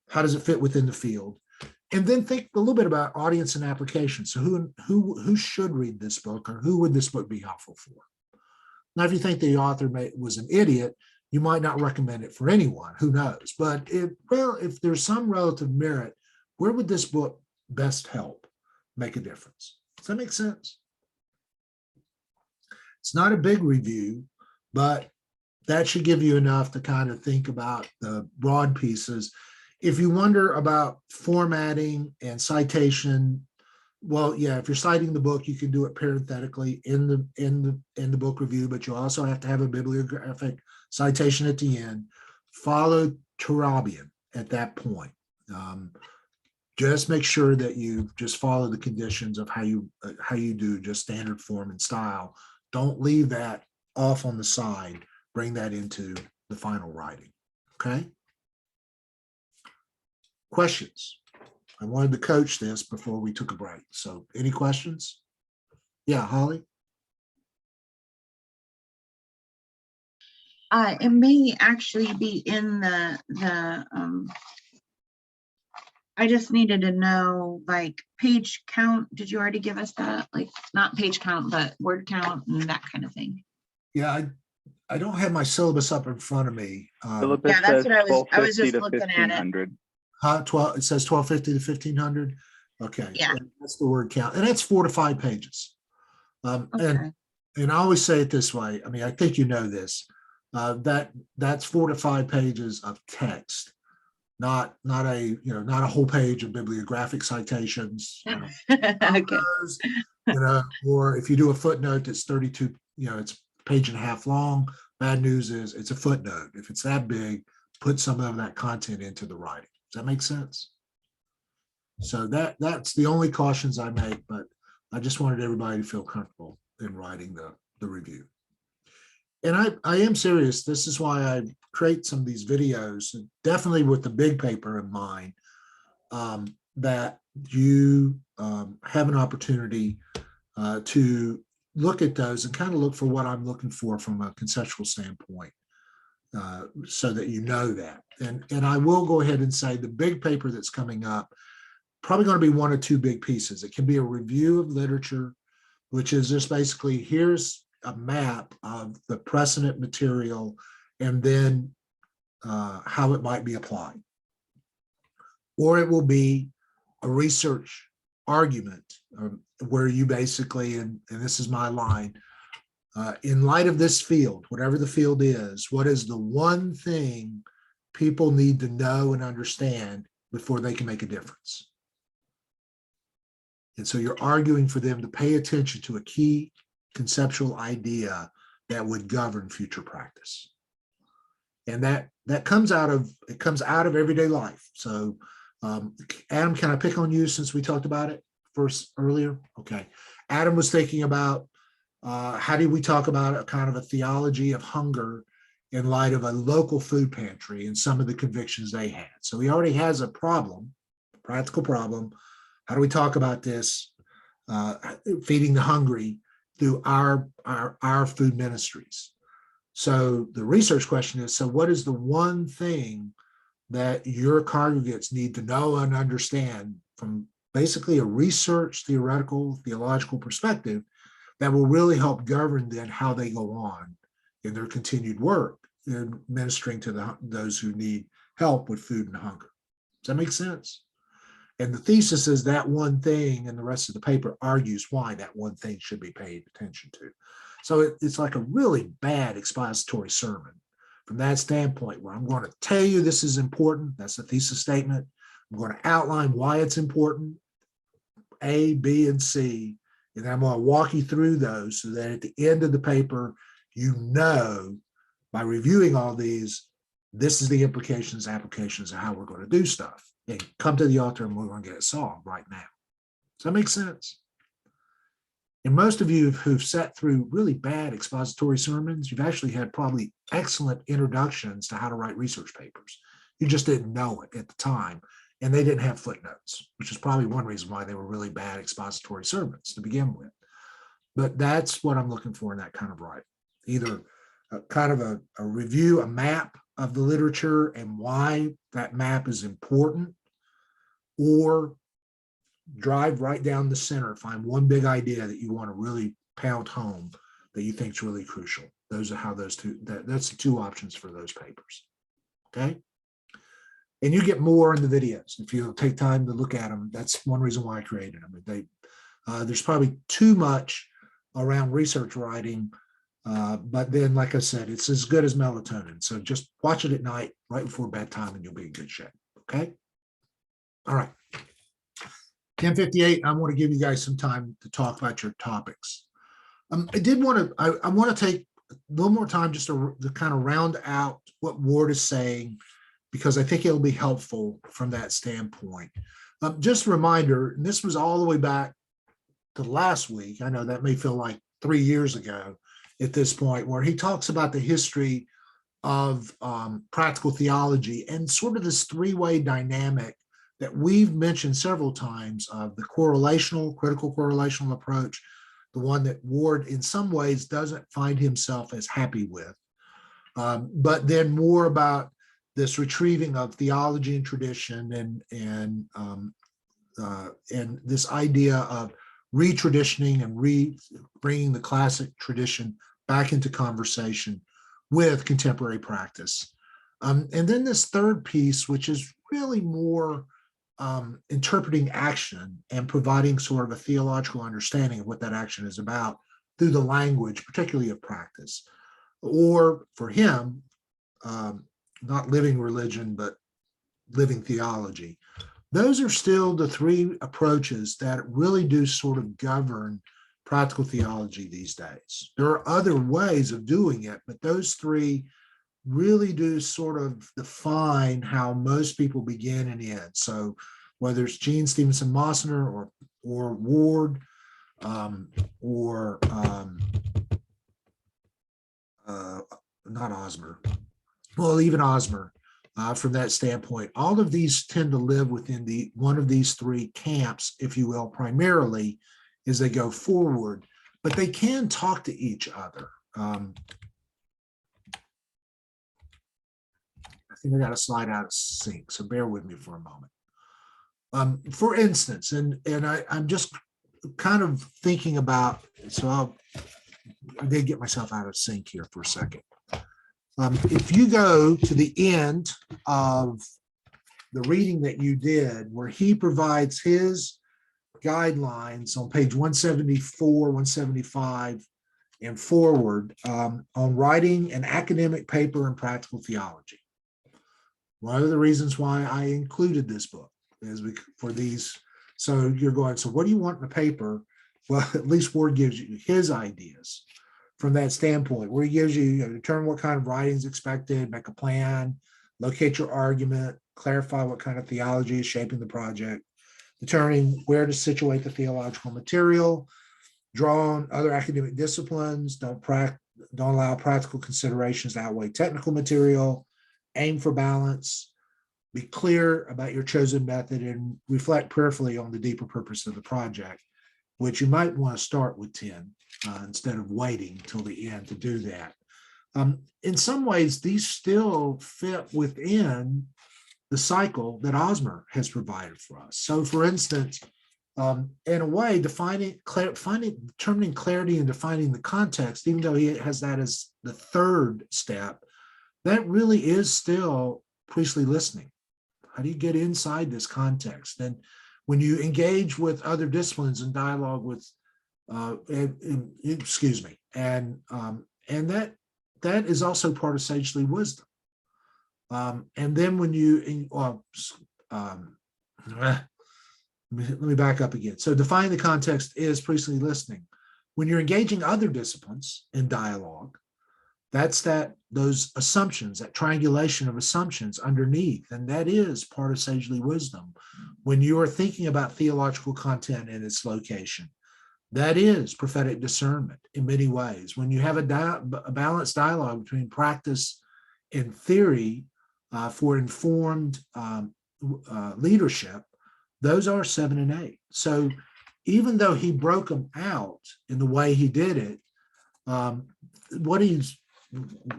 how does it fit within the field? And then think a little bit about audience and application. So who should read this book, or who would this book be helpful for? Now, if you think the author was an idiot, you might not recommend it for anyone. Who knows? But if there's some relative merit, where would this book best help make a difference? Does that make sense? It's not a big review, but that should give you enough to kind of think about the broad pieces. If you wonder about formatting and citation, well, yeah, if you're citing the book, you can do it parenthetically in the book review, but you also have to have a bibliographic citation at the end. Follow Turabian at that point. Just make sure that you just follow the conditions of how you do just standard form and style. Don't leave that off on the side. Bring that into the final writing. Okay. Questions? I wanted to coach this before we took a break. So any questions? Yeah, Holly? It may actually be in I just needed to know, like, page count. Did you already give us that? Like, not page count, but word count and that kind of thing. Yeah, I don't have my syllabus up in front of me. Syllabus Yeah, that's says what I was 1250 just to looking at it. 1500. 12, it says 1250 to 1500. Okay. Yeah. That's the word count. And that's 4 to 5 pages. Okay. And I always say it this way. I mean, I think you know this, that's 4 to 5 pages of text, not a whole page of bibliographic citations, Okay. or if you do a footnote that's 32, it's a page and a half long. Bad news is it's a footnote. If it's that big, put some of that content into the writing. Does that make sense? So that's the only cautions I make, but I just wanted everybody to feel comfortable in writing the review. And I am serious. This is why I create some of these videos, definitely with the big paper in mind, that you have an opportunity to look at those and kind of look for what I'm looking for from a conceptual standpoint, so that you know that. And I will go ahead and say the big paper that's coming up, probably going to be 1 or 2 big pieces. It can be a review of literature, which is just basically, here's a map of the precedent material and then how it might be applied. Or it will be a research argument where you basically, and this is my line, in light of this field, whatever the field is, what is the one thing people need to know and understand before they can make a difference? And so you're arguing for them to pay attention to a key conceptual idea that would govern future practice. And that comes out of everyday life. So Adam, can I pick on you since we talked about it first earlier? Okay. Adam was thinking about how do we talk about a kind of a theology of hunger in light of a local food pantry and some of the convictions they had. So he already has a problem, a practical problem. How do we talk about this, feeding the hungry through our food ministries? So the research question is, so what is the one thing that your congregates need to know and understand from basically a research, theological perspective that will really help govern then how they go on in their continued work in ministering to those who need help with food and hunger? Does that make sense? And the thesis is that one thing, and the rest of the paper argues why that one thing should be paid attention to. So it's like a really bad expository sermon from that standpoint, where I'm going to tell you this is important. That's the thesis statement. I'm going to outline why it's important, A, B, and C, and then I'm going to walk you through those so that at the end of the paper, you know, by reviewing all these, this is the implications, applications of how we're going to do stuff. And come to the altar and we're going to get it solved right now. Does that make sense? And most of you who've sat through really bad expository sermons, you've actually had probably excellent introductions to how to write research papers. You just didn't know it at the time, and they didn't have footnotes, which is probably one reason why they were really bad expository sermons to begin with. But that's what I'm looking for in that kind of writing. Either a kind of a review, a map of the literature and why that map is important, or drive right down the center, find one big idea that you want to really pound home that you think is really crucial. Those are how those two, that's the two options for those papers. Okay. And you get more in the videos if you take time to look at them. That's one reason why I created them. There's probably too much around research writing, but then, like I said, it's as good as melatonin. So just watch it at night, right before bedtime, and you'll be in good shape. Okay. All right. 10:58. I want to give you guys some time to talk about your topics. I did want to. I want to take a little more time just to kind of round out what Ward is saying, because I think it'll be helpful from that standpoint. Just a reminder, and this was all the way back to last week. I know that may feel like 3 years ago at this point, where he talks about the history of practical theology and sort of this three-way dynamic that we've mentioned several times of the critical correlational approach, the one that Ward in some ways doesn't find himself as happy with, but then more about this retrieving of theology and tradition and this idea of retraditioning and bringing the classic tradition back into conversation with contemporary practice. And then this third piece, which is really more interpreting action and providing sort of a theological understanding of what that action is about through the language, particularly of practice, or for him, not living religion, but living theology. Those are still the three approaches that really do sort of govern practical theology these days. There are other ways of doing it, but those three really do sort of define how most people begin and end. So whether it's Gene Stevenson Mosner or Ward not Osmer, well, even Osmer, from that standpoint, all of these tend to live within one of these three camps, if you will, primarily as they go forward, but they can talk to each other. I think I got to slide out of sync, so bear with me for a moment. For instance, and I'm just kind of thinking about, so I did get myself out of sync here for a second. If you go to the end of the reading that you did, where he provides his guidelines on page 174, 175, and forward on writing an academic paper in practical theology. One of the reasons why I included this book is for these. So you're going, so what do you want in the paper? Well, at least Ward gives you his ideas from that standpoint, where he gives you, determine what kind of writing is expected, make a plan, locate your argument, clarify what kind of theology is shaping the project, determining where to situate the theological material, draw on other academic disciplines, don't allow practical considerations to outweigh technical material, aim for balance, be clear about your chosen method, and reflect prayerfully on the deeper purpose of the project, which you might want to start with 10 instead of waiting till the end to do that. In some ways, these still fit within the cycle that Osmer has provided for us. So for instance, in a way, determining clarity and defining the context, even though he has that as the third step, that really is still priestly listening. How do you get inside this context? And when you engage with other disciplines and dialogue with excuse me, and that is also part of sagely wisdom. And then when you, let me back up again. So define the context is priestly listening. When you're engaging other disciplines in dialogue, that's those assumptions, that triangulation of assumptions underneath, and that is part of sagely wisdom. When you are thinking about theological content and its location, that is prophetic discernment in many ways. When you have a balanced dialogue between practice and theory for informed leadership, those are 7 and 8. So even though he broke them out in the way he did it,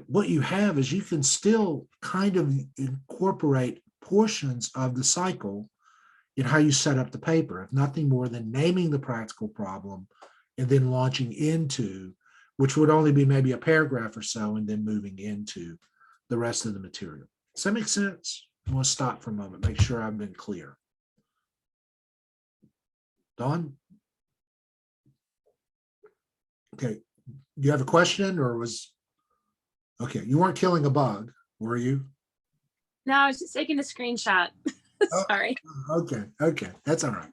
what you have is you can still kind of incorporate portions of the cycle in how you set up the paper, if nothing more than naming the practical problem and then launching into, which would only be maybe a paragraph or so, and then moving into the rest of the material. Does that make sense? I'm going to stop for a moment, make sure I've been clear. Dawn? Okay, do you have a question or was, okay, you weren't killing a bug, were you? No, I was just taking a screenshot. Sorry. Okay, that's all right.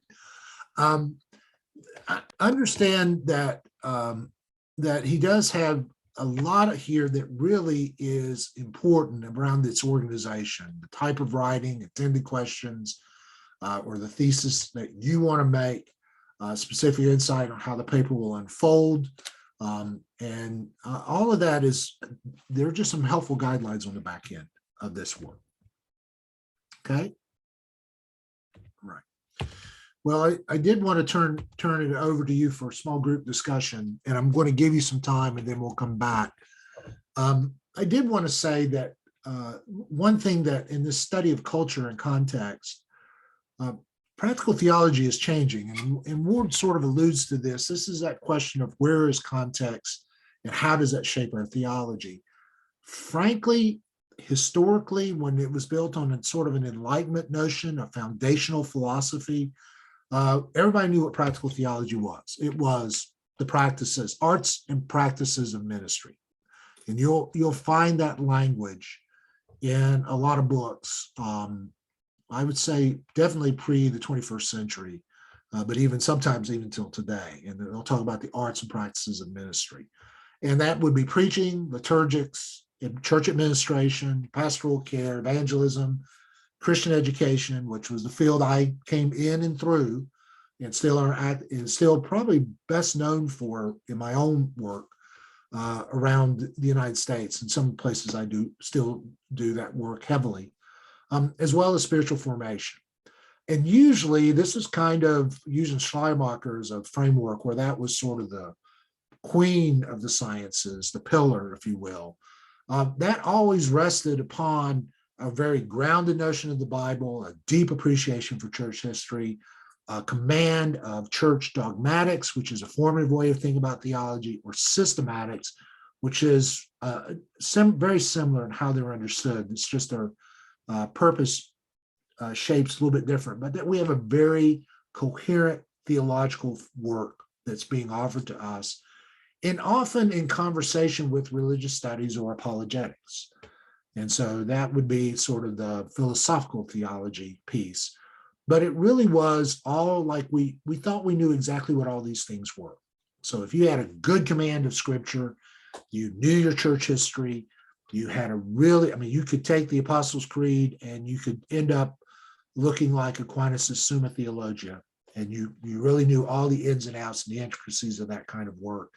I understand that that he does have a lot of here that really is important around its organization, the type of writing, attended questions, or the thesis that you want to make, specific insight on how the paper will unfold. And all of that is, there are just some helpful guidelines on the back end of this work. Okay. Right. Well, I did want to turn it over to you for a small group discussion, and I'm going to give you some time and then we'll come back. I did want to say that one thing that in this study of culture and context, practical theology is changing, and Ward sort of alludes to this. This is that question of where is context and how does that shape our theology? Frankly, historically, when it was built on a sort of an Enlightenment notion, a foundational philosophy, everybody knew what practical theology was. It was the practices, arts and practices of ministry. And you'll find that language in a lot of books. I would say definitely pre the 21st century, but even sometimes even till today. And they'll talk about the arts and practices of ministry. And that would be preaching, liturgics, church administration, pastoral care, evangelism, Christian education, which was the field I came in and through, and still probably best known for in my own work around the United States. In some places I still do that work heavily, as well as spiritual formation. And usually this is kind of using Schleiermacher as a framework where that was sort of the queen of the sciences, the pillar, if you will. That always rested upon a very grounded notion of the Bible, a deep appreciation for church history, a command of church dogmatics, which is a formative way of thinking about theology, or systematics, which is very similar in how they're understood. It's just their purpose shapes a little bit different, but that we have a very coherent theological work that's being offered to us, and often in conversation with religious studies or apologetics. And so that would be sort of the philosophical theology piece. But it really was all like we thought we knew exactly what all these things were. So if you had a good command of scripture, you knew your church history, you had you could take the Apostles' Creed and you could end up looking like Aquinas' Summa Theologia, and you really knew all the ins and outs and the intricacies of that kind of work.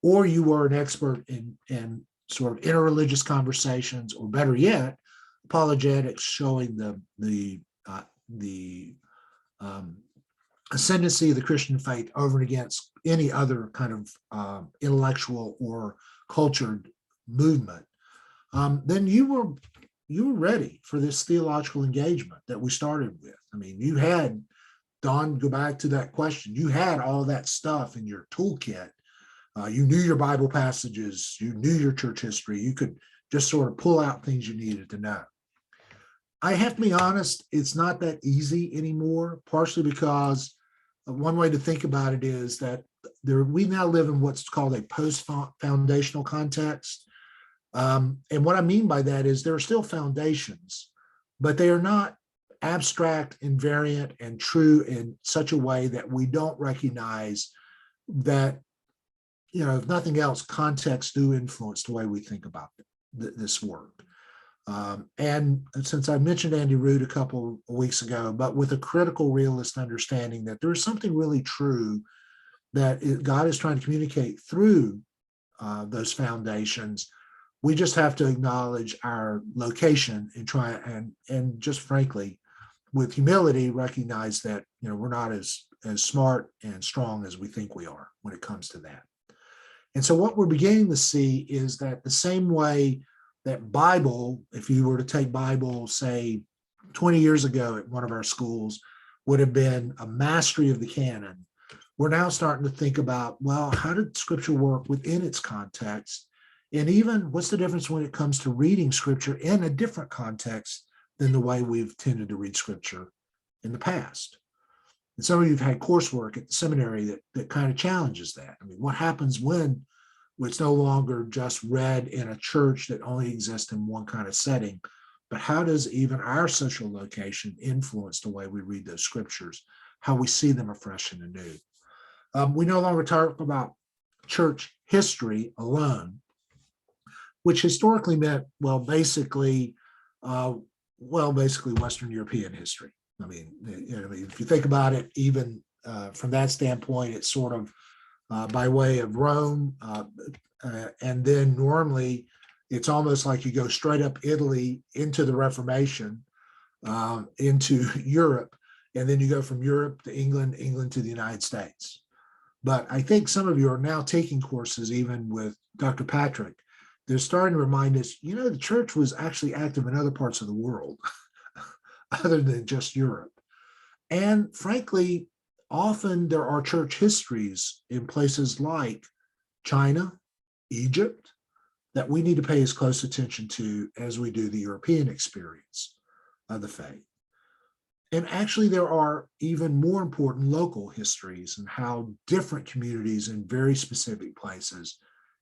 Or you were an expert in sort of interreligious conversations, or better yet, apologetics, showing the ascendancy of the Christian faith over and against any other kind of intellectual or cultured movement. Then you were ready for this theological engagement that we started with. I mean, you had, Don, go back to that question, you had all that stuff in your toolkit. You knew your Bible passages, you knew your church history, you could just sort of pull out things you needed to know. I have to be honest, it's not that easy anymore, partially because one way to think about it is that we now live in what's called a post-foundational context. And what I mean by that is there are still foundations, but they are not abstract, invariant, and true in such a way that we don't recognize that, if nothing else, context do influence the way we think about this work. And since I mentioned Andy Root a couple of weeks ago, but with a critical realist understanding that there's something really true that God is trying to communicate through those foundations. We just have to acknowledge our location and try and just frankly, with humility, recognize that we're not as smart and strong as we think we are when it comes to that. And so what we're beginning to see is that the same way that Bible, if you were to take Bible, say 20 years ago at one of our schools, would have been a mastery of the canon, we're now starting to think about, well, how did Scripture work within its context? And even what's the difference when it comes to reading Scripture in a different context than the way we've tended to read Scripture in the past? And some of you have had coursework at the seminary that kind of challenges that. I mean, what happens when it's no longer just read in a church that only exists in one kind of setting, but how does even our social location influence the way we read those scriptures, how we see them afresh and anew? We no longer talk about church history alone, which historically meant, basically Western European history. I mean, if you think about it, even from that standpoint, it's sort of by way of Rome, and then normally it's almost like you go straight up Italy into the Reformation, into Europe, and then you go from Europe to England, England to the United States. But I think some of you are now taking courses, even with Dr. Patrick. They're starting to remind us, the church was actually active in other parts of the world other than just Europe. And frankly, often there are church histories in places like China, Egypt, that we need to pay as close attention to as we do the European experience of the faith. And actually, there are even more important local histories and how different communities in very specific places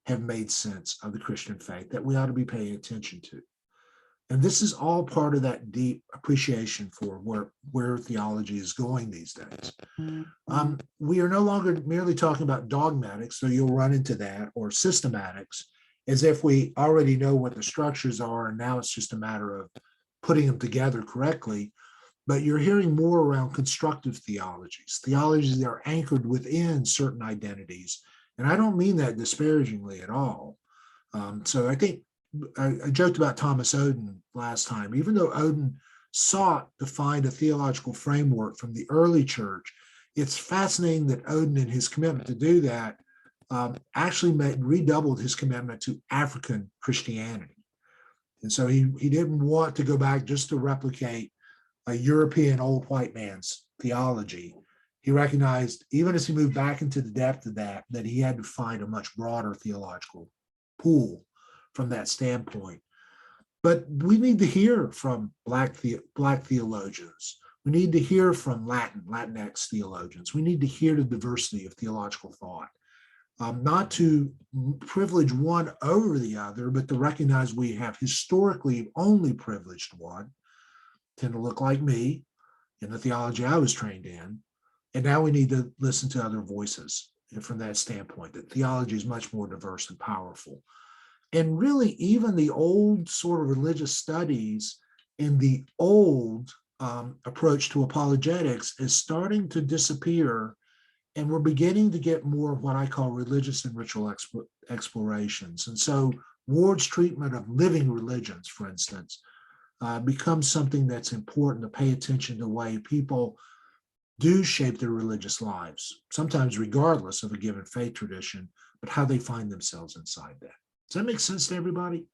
have made sense of the Christian faith that we ought to be paying attention to. And this is all part of that deep appreciation for where theology is going these days. We are no longer merely talking about dogmatics, so you'll run into that, or systematics, as if we already know what the structures are, and now it's just a matter of putting them together correctly. But you're hearing more around constructive theologies that are anchored within certain identities. And I don't mean that disparagingly at all. So I think I joked about Thomas Oden last time. Even though Oden sought to find a theological framework from the early church, it's fascinating that Oden, in his commitment to do that, actually redoubled his commitment to African Christianity. And so he didn't want to go back just to replicate a European old white man's theology. He recognized, even as he moved back into the depth of that he had to find a much broader theological pool from that standpoint. But we need to hear from Black theologians. We need to hear from Latinx theologians. We need to hear the diversity of theological thought. Not to privilege one over the other, but to recognize we have historically only privileged one, tend to look like me in the theology I was trained in. And now we need to listen to other voices from that standpoint, that theology is much more diverse and powerful. And really, even the old sort of religious studies and the old approach to apologetics is starting to disappear. And we're beginning to get more of what I call religious and ritual explorations. And so Ward's treatment of living religions, for instance, becomes something that's important to pay attention to the way people do shape their religious lives, sometimes regardless of a given faith tradition, but how they find themselves inside that. Does that make sense to everybody?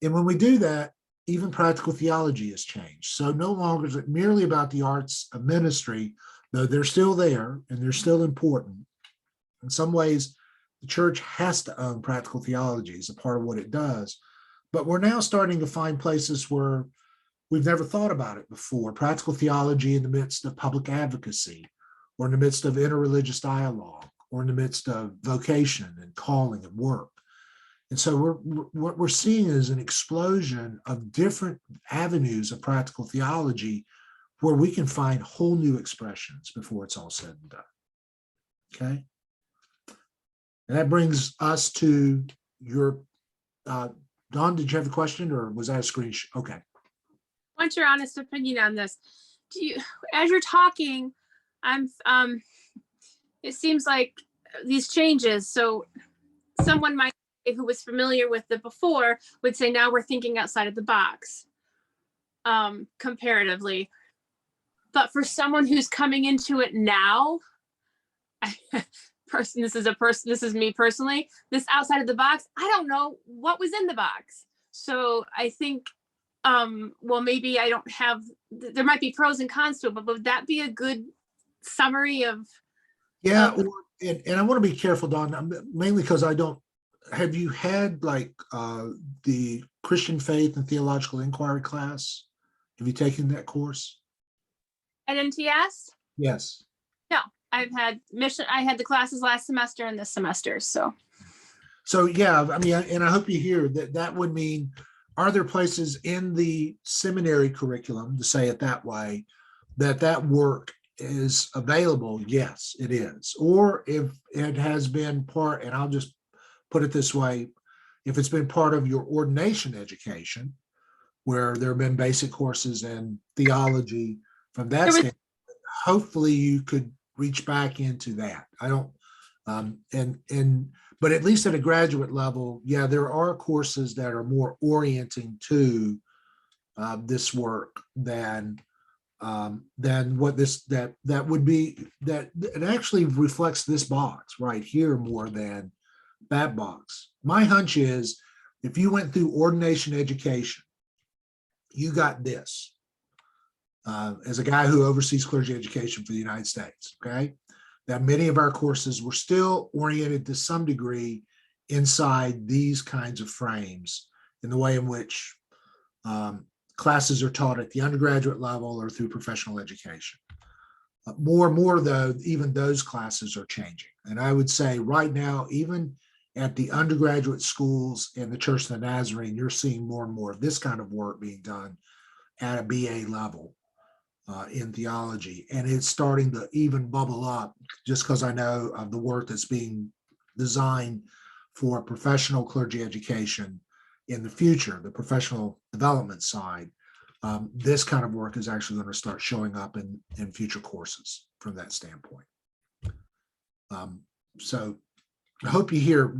And when we do that, even practical theology has changed. So no longer is it merely about the arts of ministry, though they're still there and they're still important. In some ways, the church has to own practical theology as a part of what it does. But we're now starting to find places where we've never thought about it before. Practical theology in the midst of public advocacy, or in the midst of interreligious dialogue, or in the midst of vocation and calling and work. And so what we're seeing is an explosion of different avenues of practical theology where we can find whole new expressions before it's all said and done. Okay. And that brings us to your, Dawn, did you have a question or was that a screenshot? Okay. I want your honest opinion on this. Do you, as you're talking, it seems like these changes. So someone might, who was familiar with the before would say, now we're thinking outside of the box, comparatively. But for someone who's coming into it now, this is me personally, this outside of the box, I don't know what was in the box. So I think, well, maybe I don't have, there might be pros and cons to it, but would that be a good summary of? Yeah, and I want to be careful, Don, mainly because I don't, have you had like the Christian Faith and Theological Inquiry class? Have you taken that course? At NTS? Yes. No, I had the classes last semester and this semester, so. So yeah, I mean, and I hope you hear that that would mean, are there places in the seminary curriculum, to say it that way, that work is available? Yes, it is. Or if it has been part, and I'll just put it this way, if it's been part of your ordination education, where there have been basic courses in theology from that standpoint, hopefully you could reach back into that. I don't, but at least at a graduate level, yeah, there are courses that are more orienting to this work than what this, that would be, that it actually reflects this box right here more than that box. My hunch is if you went through ordination education, you got this. As a guy who oversees clergy education for the United States, okay, that many of our courses were still oriented to some degree inside these kinds of frames in the way in which classes are taught at the undergraduate level or through professional education. More and more though, even those classes are changing. And I would say right now, even at the undergraduate schools in the Church of the Nazarene, you're seeing more and more of this kind of work being done at a BA level in theology. And it's starting to even bubble up just because I know of the work that's being designed for professional clergy education in the future, the professional development side. This kind of work is actually going to start showing up in future courses from that standpoint. So I hope you hear,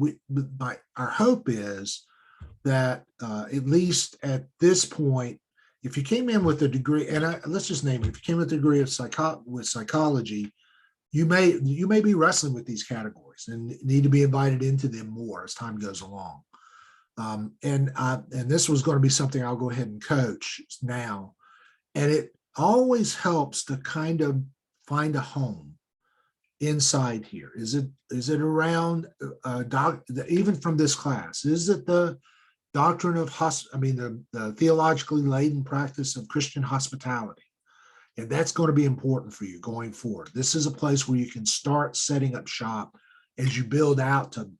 our hope is that at least at this point, if you came in with a degree, and let's just name it, if you came with a degree of psychology, you may be wrestling with these categories and need to be invited into them more as time goes along. And this was going to be something I'll go ahead and coach now. And it always helps to kind of find a home inside here. Is it around even from this class? Is it the doctrine of the theologically laden practice of Christian hospitality? And that's going to be important for you going forward. This is a place where you can start setting up shop as you build out to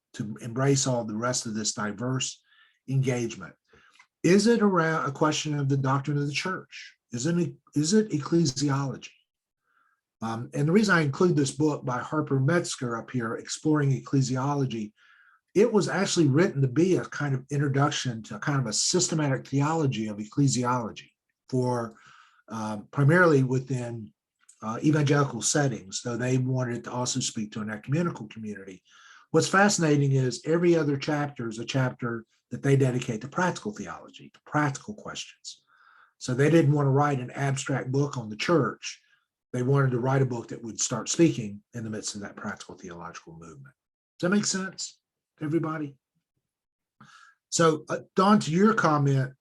embrace all the rest of this diverse engagement. Is it around a question of the doctrine of the church? Is it ecclesiology? And the reason I include this book by Harper Metzger up here, Exploring Ecclesiology, it was actually written to be a kind of introduction to kind of a systematic theology of ecclesiology for primarily within evangelical settings, though they wanted to also speak to an ecumenical community. What's fascinating is every other chapter is a chapter that they dedicate to practical theology, to practical questions. So they didn't want to write an abstract book on the church. They wanted to write a book that would start speaking in the midst of that practical theological movement. Does that make sense, everybody? So, Don, to your comment,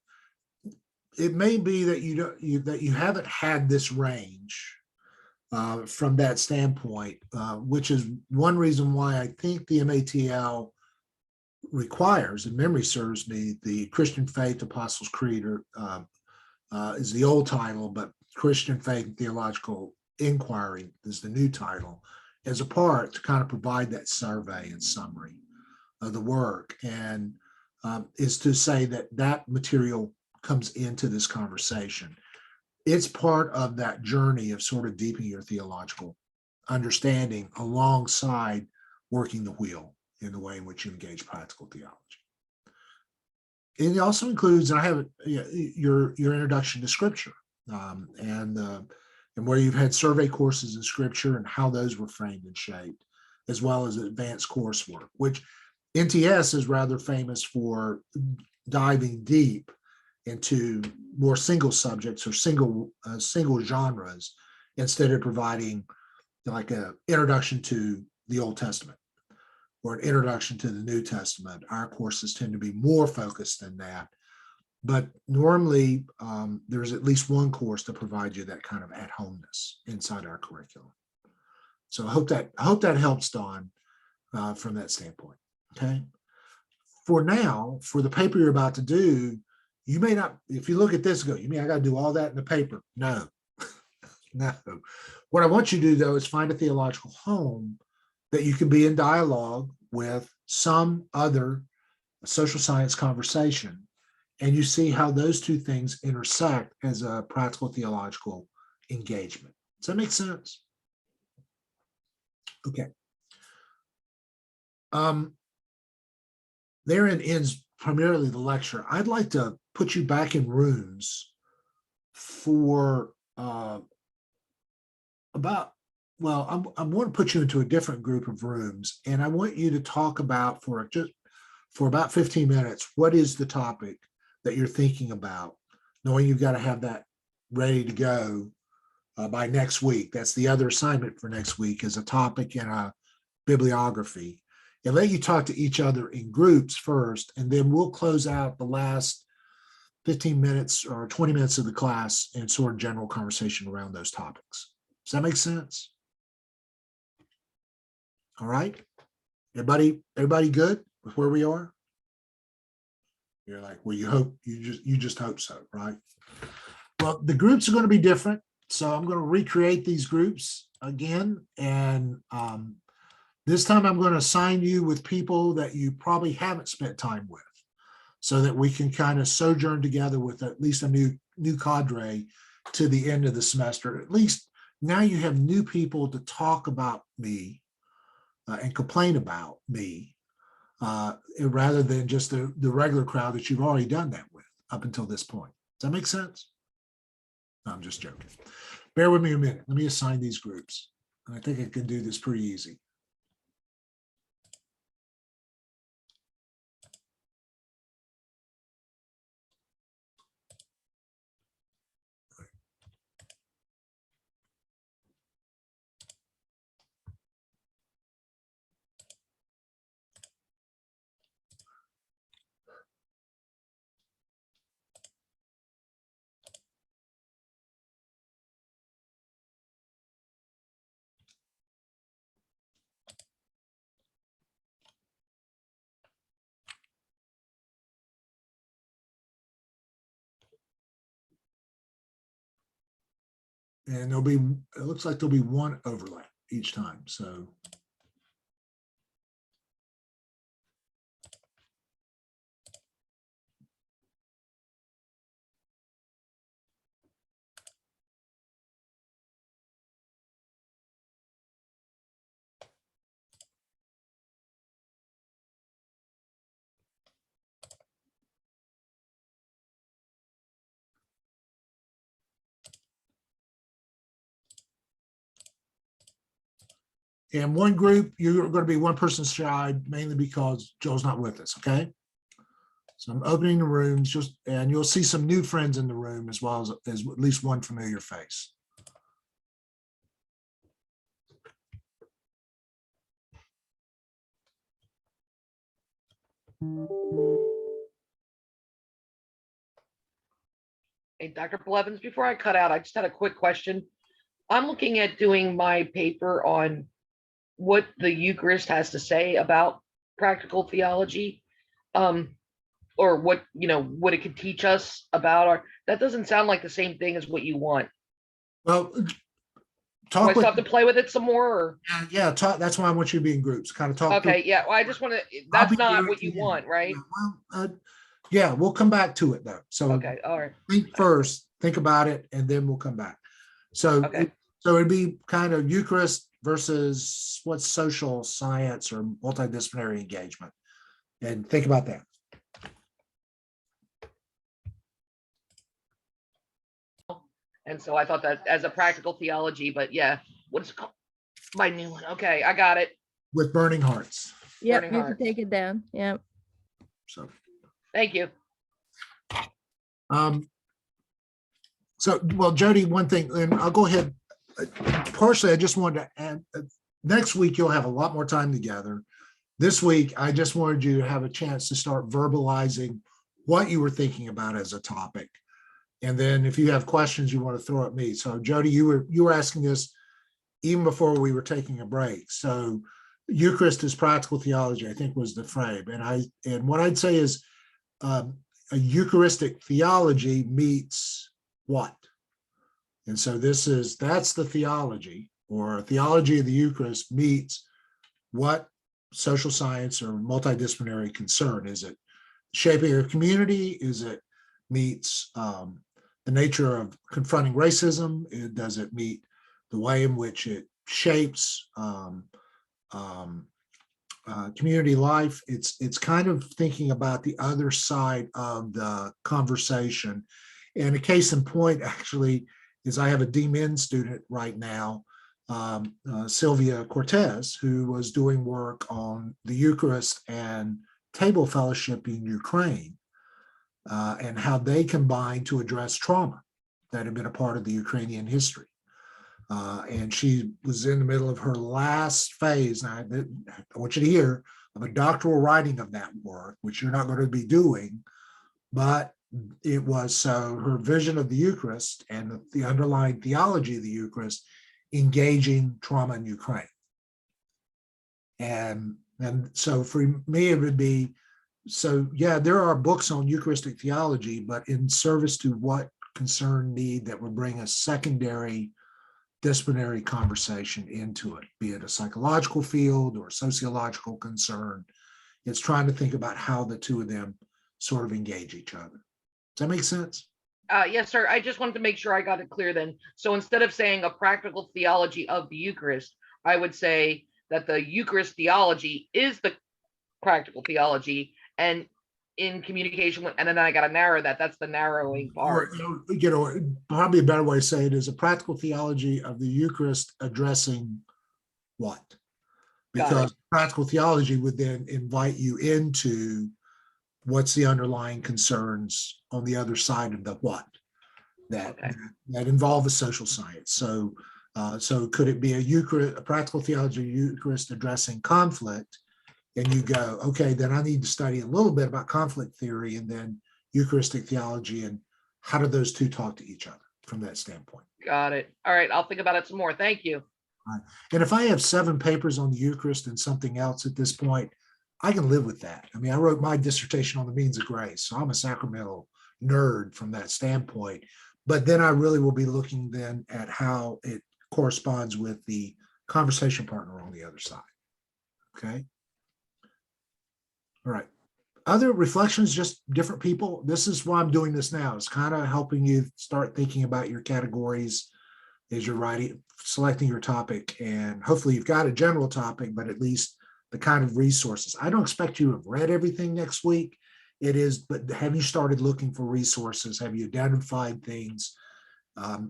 it may be that you haven't had this range from that standpoint, which is one reason why I think the MATL requires, and memory serves me, the Christian Faith Apostles' Creed is the old title, but Christian Faith and Theological Inquiry is the new title, as a part to kind of provide that survey and summary of the work, and is to say that that material comes into this conversation. It's part of that journey of sort of deepening your theological understanding alongside working the wheel in the way in which you engage practical theology. It also includes, and I have your introduction to Scripture, and where you've had survey courses in Scripture and how those were framed and shaped, as well as advanced coursework, which NTS is rather famous for diving deep into more single subjects or single genres, instead of providing like an introduction to the Old Testament or an introduction to the New Testament. Our courses tend to be more focused than that. But normally there's at least one course to provide you that kind of at-homeness inside our curriculum. So I hope that helps, Don, from that standpoint. Okay. For now, for the paper you're about to do, you may not, if you look at this, go, you mean I got to do all that in the paper? No, no. What I want you to do, though, is find a theological home that you can be in dialogue with some other social science conversation, and you see how those two things intersect as a practical theological engagement. Does that make sense? Okay. Therein ends primarily the lecture. I'd like to put you back in rooms for I'm going to put you into a different group of rooms, and I want you to talk about for about 15 minutes, what is the topic that you're thinking about, knowing you've got to have that ready to go by next week. That's the other assignment for next week, is a topic and a bibliography. And let you talk to each other in groups first, and then we'll close out the last 15 minutes or 20 minutes of the class in sort of general conversation around those topics. Does that make sense? All right. Everybody good with where we are? You're like, well, you just hope so, right? Well, the groups are going to be different. So I'm going to recreate these groups again. And this time I'm going to assign you with people that you probably haven't spent time with, so that we can kind of sojourn together with at least a new cadre to the end of the semester. At least now you have new people to talk about me and complain about me, rather than just the regular crowd that you've already done that with up until this point. Does that make sense? No, I'm just joking. Bear with me a minute. Let me assign these groups. I think I can do this pretty easy. And it looks like there'll be one overlap each time. So in one group, you're going to be one person shy, mainly because Joe's not with us, okay? So I'm opening the rooms, and you'll see some new friends in the room, as well as at least one familiar face. Hey, Dr. Blevins, before I cut out, I just had a quick question. I'm looking at doing my paper on what the Eucharist has to say about practical theology, or what it could teach us about that doesn't sound like the same thing as what you want. Well, Do I talk still with, have to play with it some more? Or? yeah, talk, that's why I want you to be in groups, kind of talk. through- Okay, yeah, well, I just want to, I'll that's be not there what at the you end. want, right? Yeah, well, yeah, we'll come back to it though. So Okay, all right, think first, think about it, and then we'll come back. So, okay. so it'd be kind of Eucharist versus what's social science or multidisciplinary engagement. And think about that. And so I thought that as a practical theology, but yeah, what's it called? My new one. Okay, I got it. With burning hearts. Yep, Burning you can Hearts. take it down. Yep. So, Thank you. um, so, well, Jody, one thing, and I'll go ahead. Partially, I just wanted to add, next week, you'll have a lot more time together. This week, I just wanted you to have a chance to start verbalizing what you were thinking about as a topic. And then if you have questions you want to throw at me. So Jody, you were asking this even before we were taking a break. So Eucharist is practical theology, I think was the frame. And what I'd say is a Eucharistic theology meets what? And so that's the theology, or theology of the Eucharist meets what social science or multidisciplinary concern. Is it shaping a community? Is it meets the nature of confronting racism? Does it meet the way in which it shapes community life? It's kind of thinking about the other side of the conversation. And a case in point, actually, is I have a DMin student right now, Sylvia Cortez, who was doing work on the Eucharist and table fellowship in Ukraine, and how they combine to address trauma that had been a part of the Ukrainian history. And she was in the middle of her last phase. Now, I want you to hear of a doctoral writing of that work, which you're not going to be doing, but it was so her vision of the Eucharist and the underlying theology of the Eucharist engaging trauma in Ukraine. And so for me, it would be, so yeah, there are books on Eucharistic theology, but in service to what concern need that would bring a secondary disciplinary conversation into it, be it a psychological field or sociological concern. It's trying to think about how the two of them sort of engage each other. Does that make sense? Yes, sir. I just wanted to make sure I got it clear then. So instead of saying a practical theology of the Eucharist, I would say that the Eucharist theology is the practical theology, and in communication with, and then I got to narrow that. That's the narrowing part. Or, probably a better way to say it is a practical theology of the Eucharist addressing what? Because practical theology would then invite you into what's the underlying concerns on the other side of the what that involve a social science. So, so could it be a practical theology of Eucharist addressing conflict? And you go, okay, then I need to study a little bit about conflict theory and then Eucharistic theology, and how do those two talk to each other from that standpoint? Got it. All right, I'll think about it some more. Thank you. Right. And if I have 7 papers on the Eucharist and something else at this point, I can live with that. I mean, I wrote my dissertation on the means of grace, so I'm a sacramental nerd from that standpoint. But then I really will be looking then at how it corresponds with the conversation partner on the other side. Okay. All right. Other reflections, just different people. This is why I'm doing this now. It's kind of helping you start thinking about your categories as you're writing, selecting your topic. And hopefully you've got a general topic, but at least the kind of resources. I don't expect you to have read everything next week. It is, but have you started looking for resources? Have you identified things? I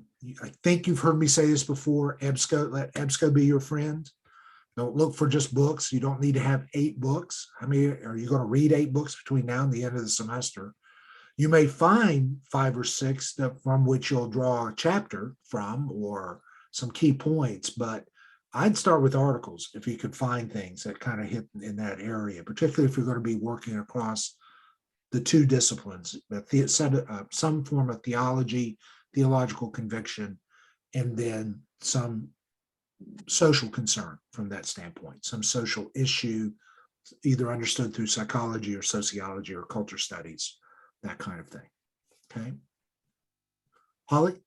think you've heard me say this before, EBSCO, let EBSCO be your friend. Don't look for just books. You don't need to have 8 books. How many are you going to read 8 books between now and the end of the semester? You may find 5 or 6 that from which you'll draw a chapter from or some key points, but I'd start with articles if you could find things that kind of hit in that area, particularly if you're going to be working across the 2 disciplines, some form of theology, theological conviction, and then some social concern from that standpoint, some social issue, either understood through psychology or sociology or culture studies, that kind of thing. Okay. Holly?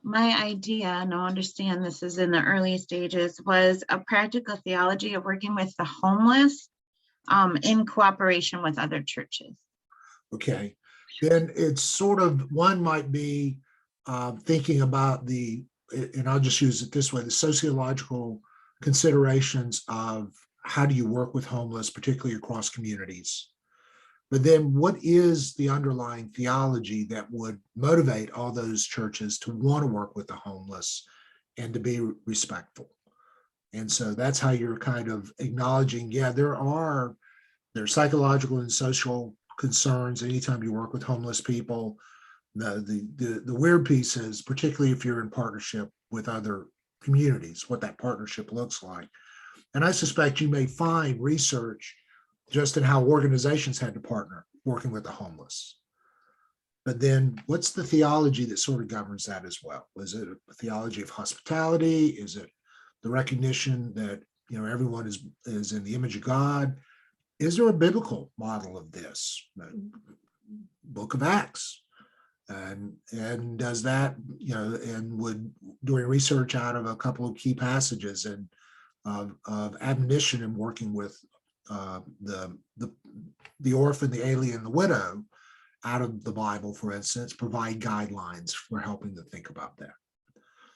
My idea, and I understand this is in the early stages, was a practical theology of working with the homeless in cooperation with other churches. Okay, then it's sort of, one might be thinking about and I'll just use it this way, the sociological considerations of how do you work with homeless, particularly across communities. But then what is the underlying theology that would motivate all those churches to want to work with the homeless and to be respectful? And so that's how you're kind of acknowledging, yeah, there's psychological and social concerns anytime you work with homeless people. The weird piece is, particularly if you're in partnership with other communities, what that partnership looks like. And I suspect you may find research just in how organizations had to partner working with the homeless. But then what's the theology that sort of governs that as well? Is it a theology of hospitality? Is it the recognition that, everyone is in the image of God? Is there a biblical model of this? Book of Acts. And does that, and would doing research out of a couple of key passages and of admonition and working with the orphan, the alien, the widow out of the Bible, for instance, provide guidelines for helping to think about that.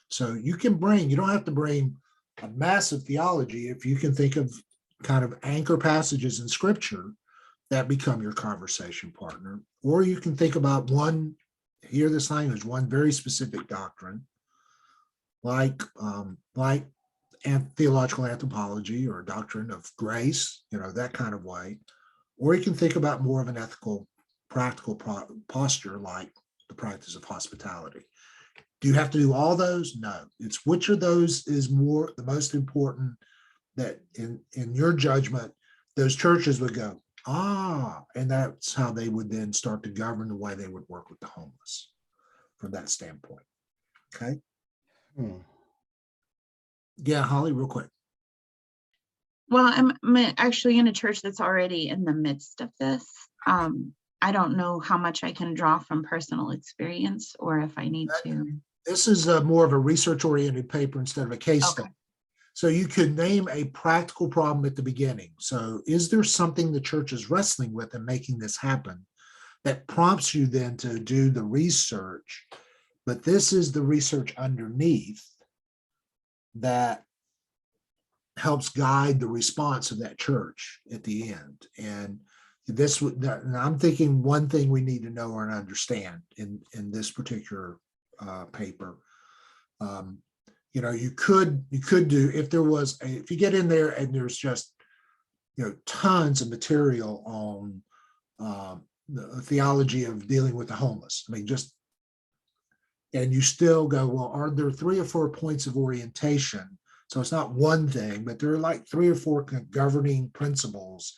So you don't have to bring a massive theology if you can think of kind of anchor passages in scripture that become your conversation partner, or you can think about one very specific doctrine, like theological anthropology or doctrine of grace, that kind of way. Or you can think about more of an ethical, practical posture, like the practice of hospitality. Do you have to do all those? No. It's which of those is the most important, that in your judgment, those churches would go, and that's how they would then start to govern the way they would work with the homeless from that standpoint. Okay. Yeah, Holly, real quick. Well, I'm actually in a church that's already in the midst of this. I don't know how much I can draw from personal experience or if I need to. This is more of a research-oriented paper instead of a case study. So you could name a practical problem at the beginning. So is there something the church is wrestling with in making this happen that prompts you then to do the research? But this is the research underneath that helps guide the response of that church at the end. And I'm thinking one thing we need to know and understand in this particular paper. You could do, if you get in there and there's just, tons of material on the theology of dealing with the homeless. And you still go, well, are there 3 or 4 points of orientation? So it's not one thing, but there are like 3 or 4 governing principles.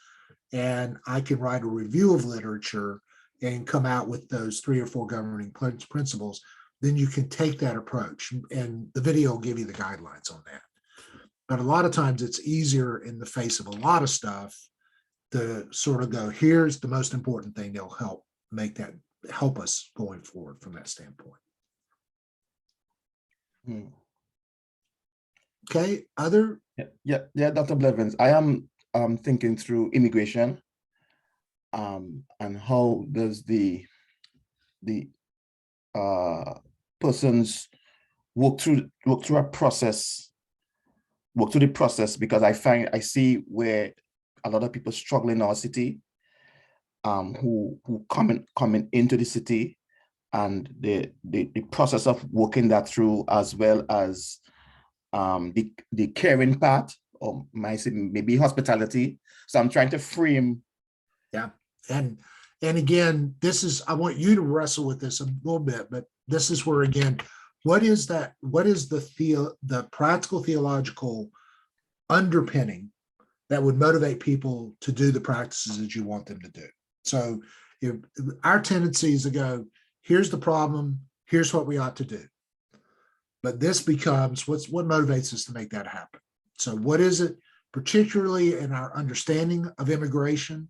And I can write a review of literature and come out with those 3 or 4 governing principles. Then you can take that approach, and the video will give you the guidelines on that. But a lot of times it's easier in the face of a lot of stuff to sort of go, here's the most important thing that'll help us going forward from that standpoint. Okay, other? Yeah, Dr. Blevins, I am thinking through immigration and how does the persons work through the process, because I see where a lot of people struggle in our city, who coming into the city, and the process of working that through, as well as the caring part, or maybe hospitality. So I'm trying to frame. Yeah, and again, I want you to wrestle with this a little bit, but this is where, again, what is the practical theological underpinning that would motivate people to do the practices that you want them to do? So if our tendency is to go, here's the problem, here's what we ought to do. But this becomes what motivates us to make that happen. So what is it, particularly in our understanding of immigration?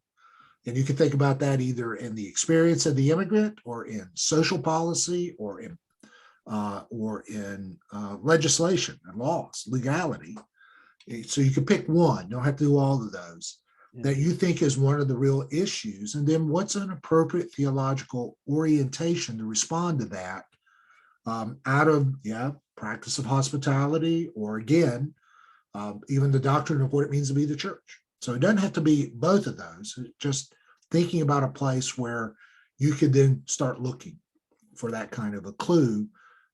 And you can think about that either in the experience of the immigrant, or in social policy, or in or in legislation and laws, legality. So you can pick one, you don't have to do all of those, that you think is one of the real issues. And then what's an appropriate theological orientation to respond to that out of, practice of hospitality, or again, even the doctrine of what it means to be the church. So it doesn't have to be both of those, just thinking about a place where you could then start looking for that kind of a clue.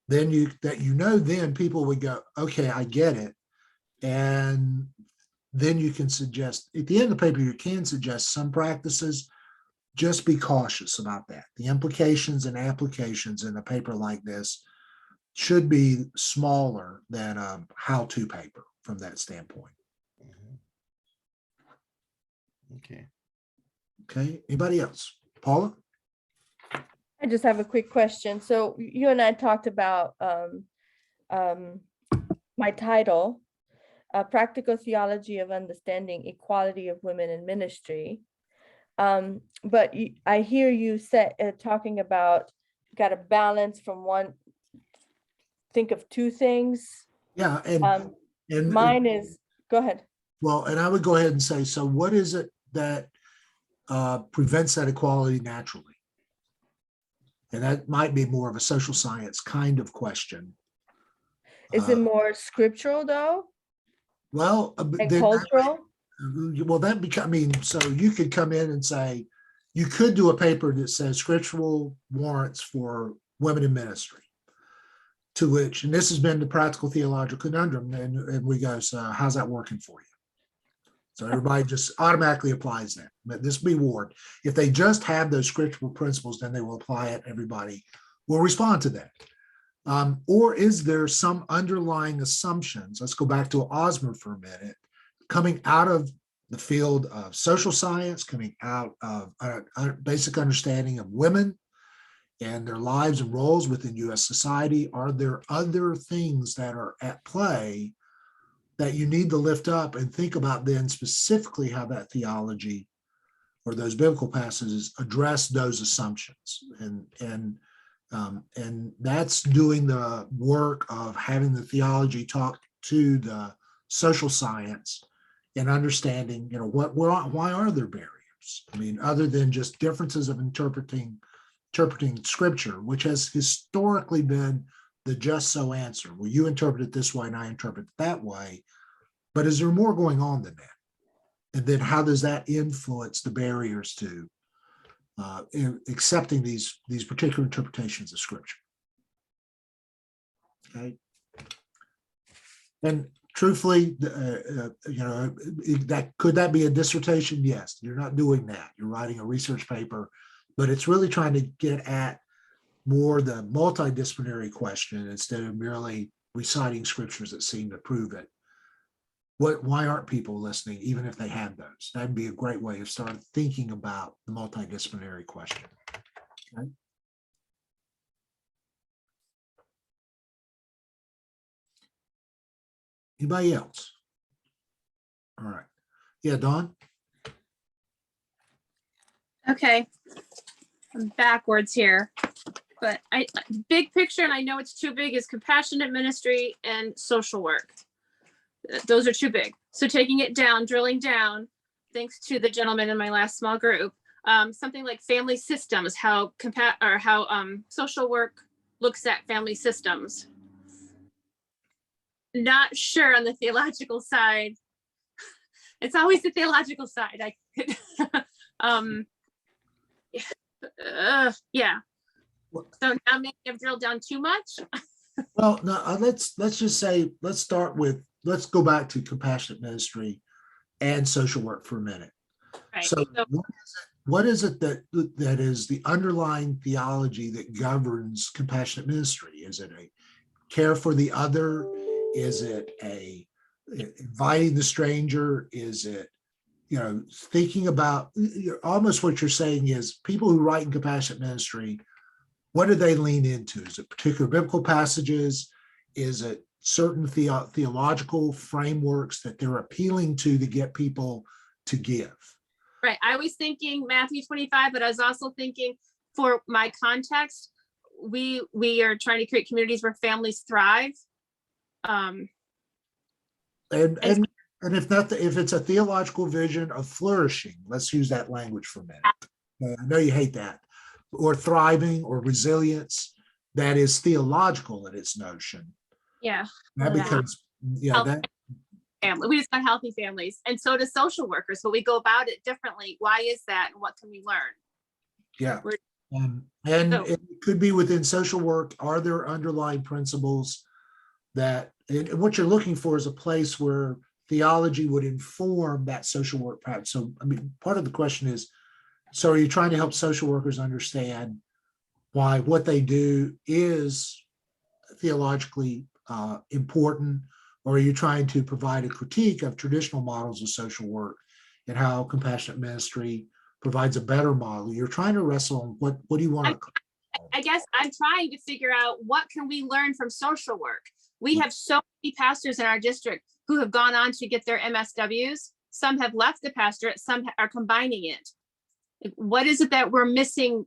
Then then people would go, okay, I get it. And then you can suggest, at the end of the paper, you can suggest some practices. Just be cautious about that. The implications and applications in a paper like this should be smaller than a how-to paper from that standpoint. Okay. Okay, anybody else? Paula? I just have a quick question. So you and I talked about my title, Practical Theology of Understanding Equality of Women in Ministry. But I hear you talking about got a balance from one, think of two things. Yeah, and Mine is, go ahead. well, and I would go ahead and say, so what is it that prevents that equality naturally? And that might be more of a social science kind of question. Is it more scriptural though? Well, And then cultural? I mean, so you could come in and say, you could do a paper that says scriptural warrants for women in ministry. To which, and this has been the practical theological conundrum, and we go, so how's that working for you? So everybody just automatically applies that. But this be warned, if they just have those scriptural principles, then they will apply it. Everybody will respond to that. Or is there some underlying assumptions? Let's go back to Osmer for a minute, coming out of the field of social science, coming out of a basic understanding of women and their lives and roles within U.S. society. Are there other things that are at play that you need to lift up and think about then specifically how that theology or those biblical passages address those assumptions? And that's doing the work of having the theology talk to the social science and understanding, why are there barriers? I mean, other than just differences of interpreting scripture, which has historically been the just so answer. Well, you interpret it this way and I interpret it that way. But is there more going on than that? And then how does that influence the barriers to accepting these particular interpretations of scripture? Okay. And truthfully, could that be a dissertation? Yes, you're not doing that. You're writing a research paper, but it's really trying to get at more the multidisciplinary question instead of merely reciting scriptures that seem to prove it. Why aren't people listening, even if they had those? That'd be a great way of starting thinking about the multidisciplinary question. Okay. Anybody else? All right. Yeah, Dawn? Okay, I'm backwards here, but big picture, and I know it's too big, is compassionate ministry and social work. Those are too big. So taking it down, drilling down, thanks to the gentleman in my last small group, something like family systems, how social work looks at family systems. Not sure on the theological side. It's always the theological side. Yeah. So now maybe I've drilled down too much. Well, no, let's just say, let's go back to compassionate ministry and social work for a minute. Right. So what is it that is the underlying theology that governs compassionate ministry? Is it a care for the other? Is it a inviting the stranger? Is it, thinking about, almost what you're saying is people who write in compassionate ministry, what do they lean into? Is it particular biblical passages? Is it certain theological frameworks that they're appealing to get people to give? Right. I was thinking Matthew 25, but I was also thinking for my context, we are trying to create communities where families thrive. And if not, if it's a theological vision of flourishing, let's use that language for a minute. I know you hate that, or thriving or resilience, that is theological in its notion. Yeah. That Yeah. becomes, yeah, Healthy that, family. We just got healthy families, and so do social workers, but we go about it differently. Why is that, and what can we learn? yeah. We're- And So- it could be within social work. Are there underlying principles that, and what you're looking for is a place where theology would inform that social work practice. So, I mean, part of the question is, so are you trying to help social workers understand why what they do is theologically important, or are you trying to provide a critique of traditional models of social work and how compassionate ministry provides a better model? You're trying to wrestle on what do you want to. I guess I'm trying to figure out what can we learn from social work. We have so many pastors in our district who have gone on to get their MSWs. Some have left the pastorate, some are combining it. What is it that we're missing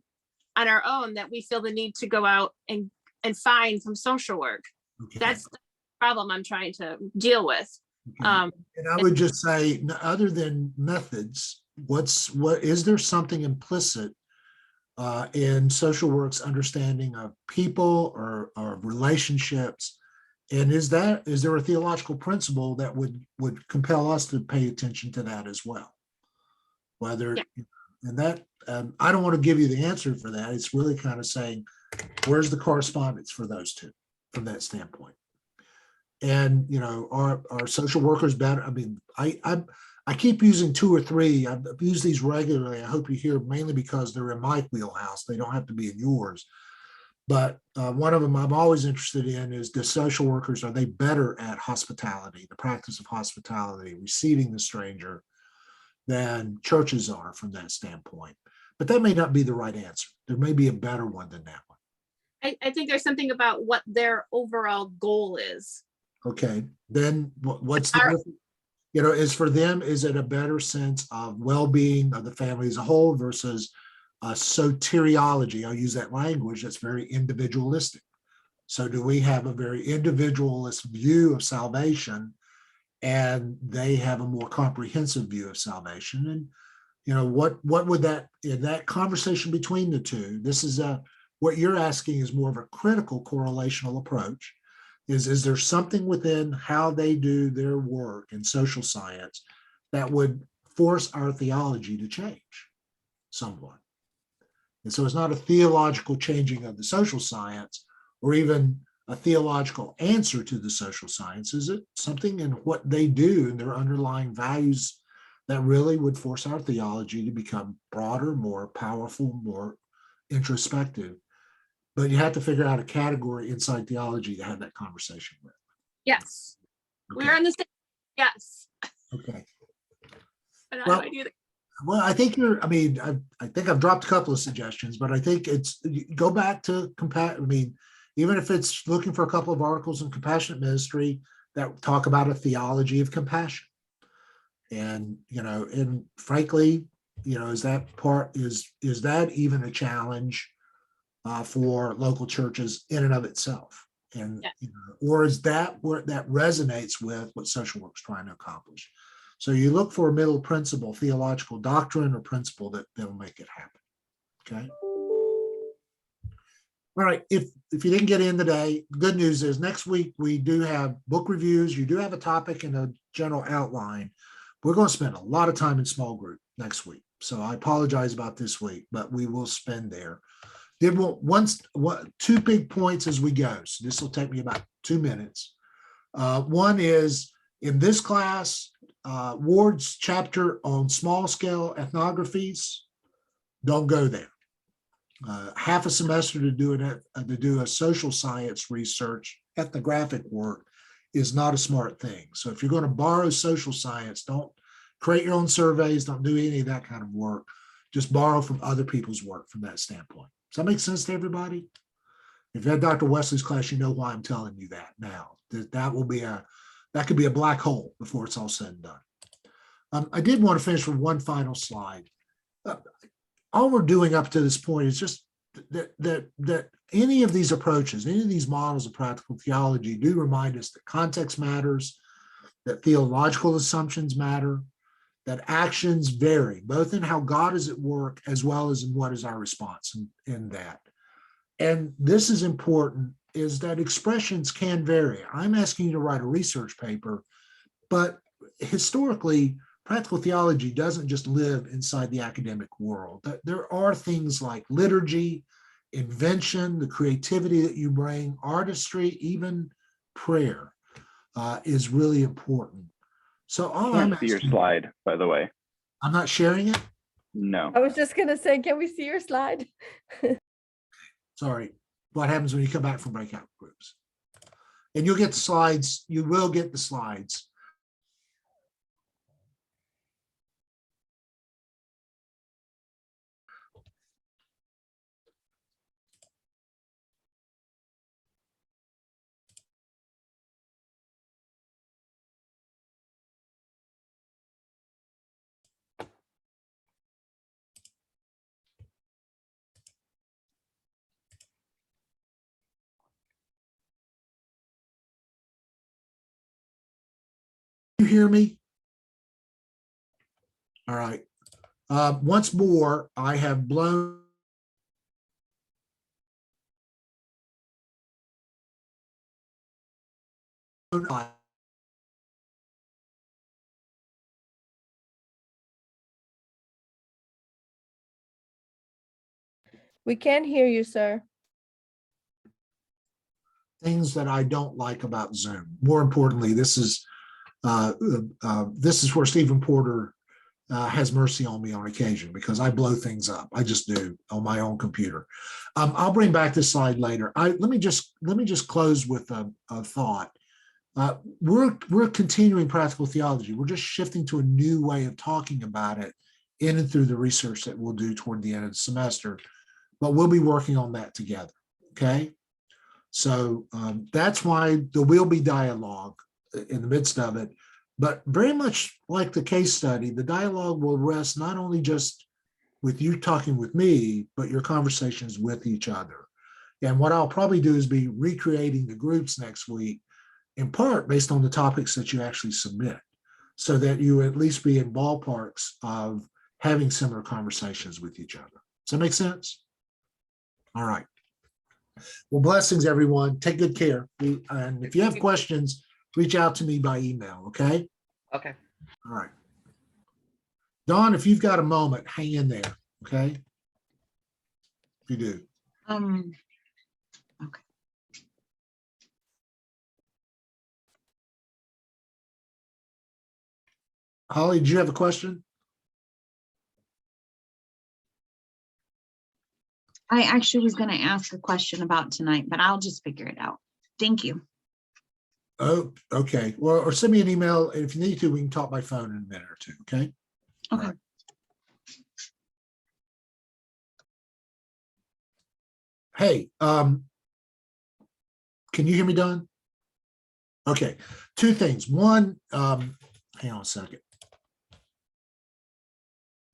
on our own that we feel the need to go out and find from social work? Okay. That's the problem I'm trying to deal with. Okay. And I would just say, other than methods, what is there something implicit in social work's understanding of people or relationships? And is there a theological principle that would compel us to pay attention to that as well? Whether, Yeah. And that, I don't want to give you the answer for that. It's really kind of saying, where's the correspondence for those two from that standpoint? And, are social workers better? I mean, I keep using two or three. I've used these regularly. I hope you hear, mainly because they're in my wheelhouse. They don't have to be in yours. But one of them I'm always interested in is, the social workers, are they better at hospitality, the practice of hospitality, receiving the stranger, than churches are from that standpoint? But that may not be the right answer. There may be a better one than that one. I think there's something about what their overall goal is. Okay, then what's the difference? Is for them, is it a better sense of well-being of the family as a whole versus soteriology? I'll use that language that's very individualistic. So do we have a very individualist view of salvation, and they have a more comprehensive view of salvation? And what would that, in that conversation between the two, this is what you're asking is more of a critical correlational approach. Is there something within how they do their work in social science that would force our theology to change somewhat? And so it's not a theological changing of the social science, or even a theological answer to the social science. Is it something in what they do and their underlying values that really would force our theology to become broader, more powerful, more introspective? But you have to figure out a category inside theology to have that conversation with. Yes. Okay. We're on the same. Yes. Okay. But how Well, do I do that? Well, I think I think I've dropped a couple of suggestions, but I think go back to even if it's looking for a couple of articles in compassionate ministry that talk about a theology of compassion. And, and frankly, is that even a challenge for local churches in and of itself? And, Yeah. Or is that where that resonates with what social work's trying to accomplish? So you look for a middle principle, theological doctrine or principle that'll make it happen. Okay. All right. If you didn't get in today, good news is next week we do have book reviews. You do have a topic and a general outline. We're going to spend a lot of time in small group next week. So I apologize about this week, but we will spend there. Two big points as we go. So this will take me about 2 minutes. One is, in this class, Ward's chapter on small scale ethnographies, don't go there. Half a semester to do a social science research ethnographic work is not a smart thing. So if you're going to borrow social science, don't create your own surveys, don't do any of that kind of work. Just borrow from other people's work from that standpoint. Does that make sense to everybody? If you had Dr. Wesley's class, you know why I'm telling you that now. That could be a black hole before it's all said and done. I did want to finish with one final slide. All we're doing up to this point is just that any of these approaches, any of these models of practical theology do remind us that context matters, that theological assumptions matter, that actions vary, both in how God is at work as well as in what is our response in that. And this is important, is that expressions can vary. I'm asking you to write a research paper, but historically, practical theology doesn't just live inside the academic world. There are things like liturgy, invention, the creativity that you bring, artistry, even prayer is really important. So all I'm Can't see your asking, slide, by the way. I'm not sharing it. No. I was just gonna say, can we see your slide? Sorry. What happens when you come back from breakout groups? And you'll get the slides. You will get the slides. You hear me? All right. Once more, I have blown We can't hear you, sir. things that I don't like about Zoom. More importantly, this is where Stephen Porter has mercy on me on occasion, because I blow things up. I just do on my own computer. I'll bring back this slide later. Let me just close with a thought. We're continuing practical theology. We're just shifting to a new way of talking about it in and through the research that we'll do toward the end of the semester. But we'll be working on that together. Okay. So that's why there will be dialogue in the midst of it. But very much like the case study, the dialogue will rest not only just with you talking with me, but your conversations with each other. And what I'll probably do is be recreating the groups next week, in part based on the topics that you actually submit, so that you at least be in ballparks of having similar conversations with each other. Does that make sense? All right. Well, blessings, everyone. Take good care. And if you have questions, reach out to me by email, okay? Okay. All right. Dawn, if you've got a moment, hang in there, okay? If you do. Okay. Holly, do you have a question? I actually was going to ask a question about tonight, but I'll just figure it out. Thank you. Oh, okay. Well, or send me an email. If you need to, we can talk by phone in a minute or two, okay? All Okay. right. Hey, can you hear me, Don? Okay, two things. One, hang on a second.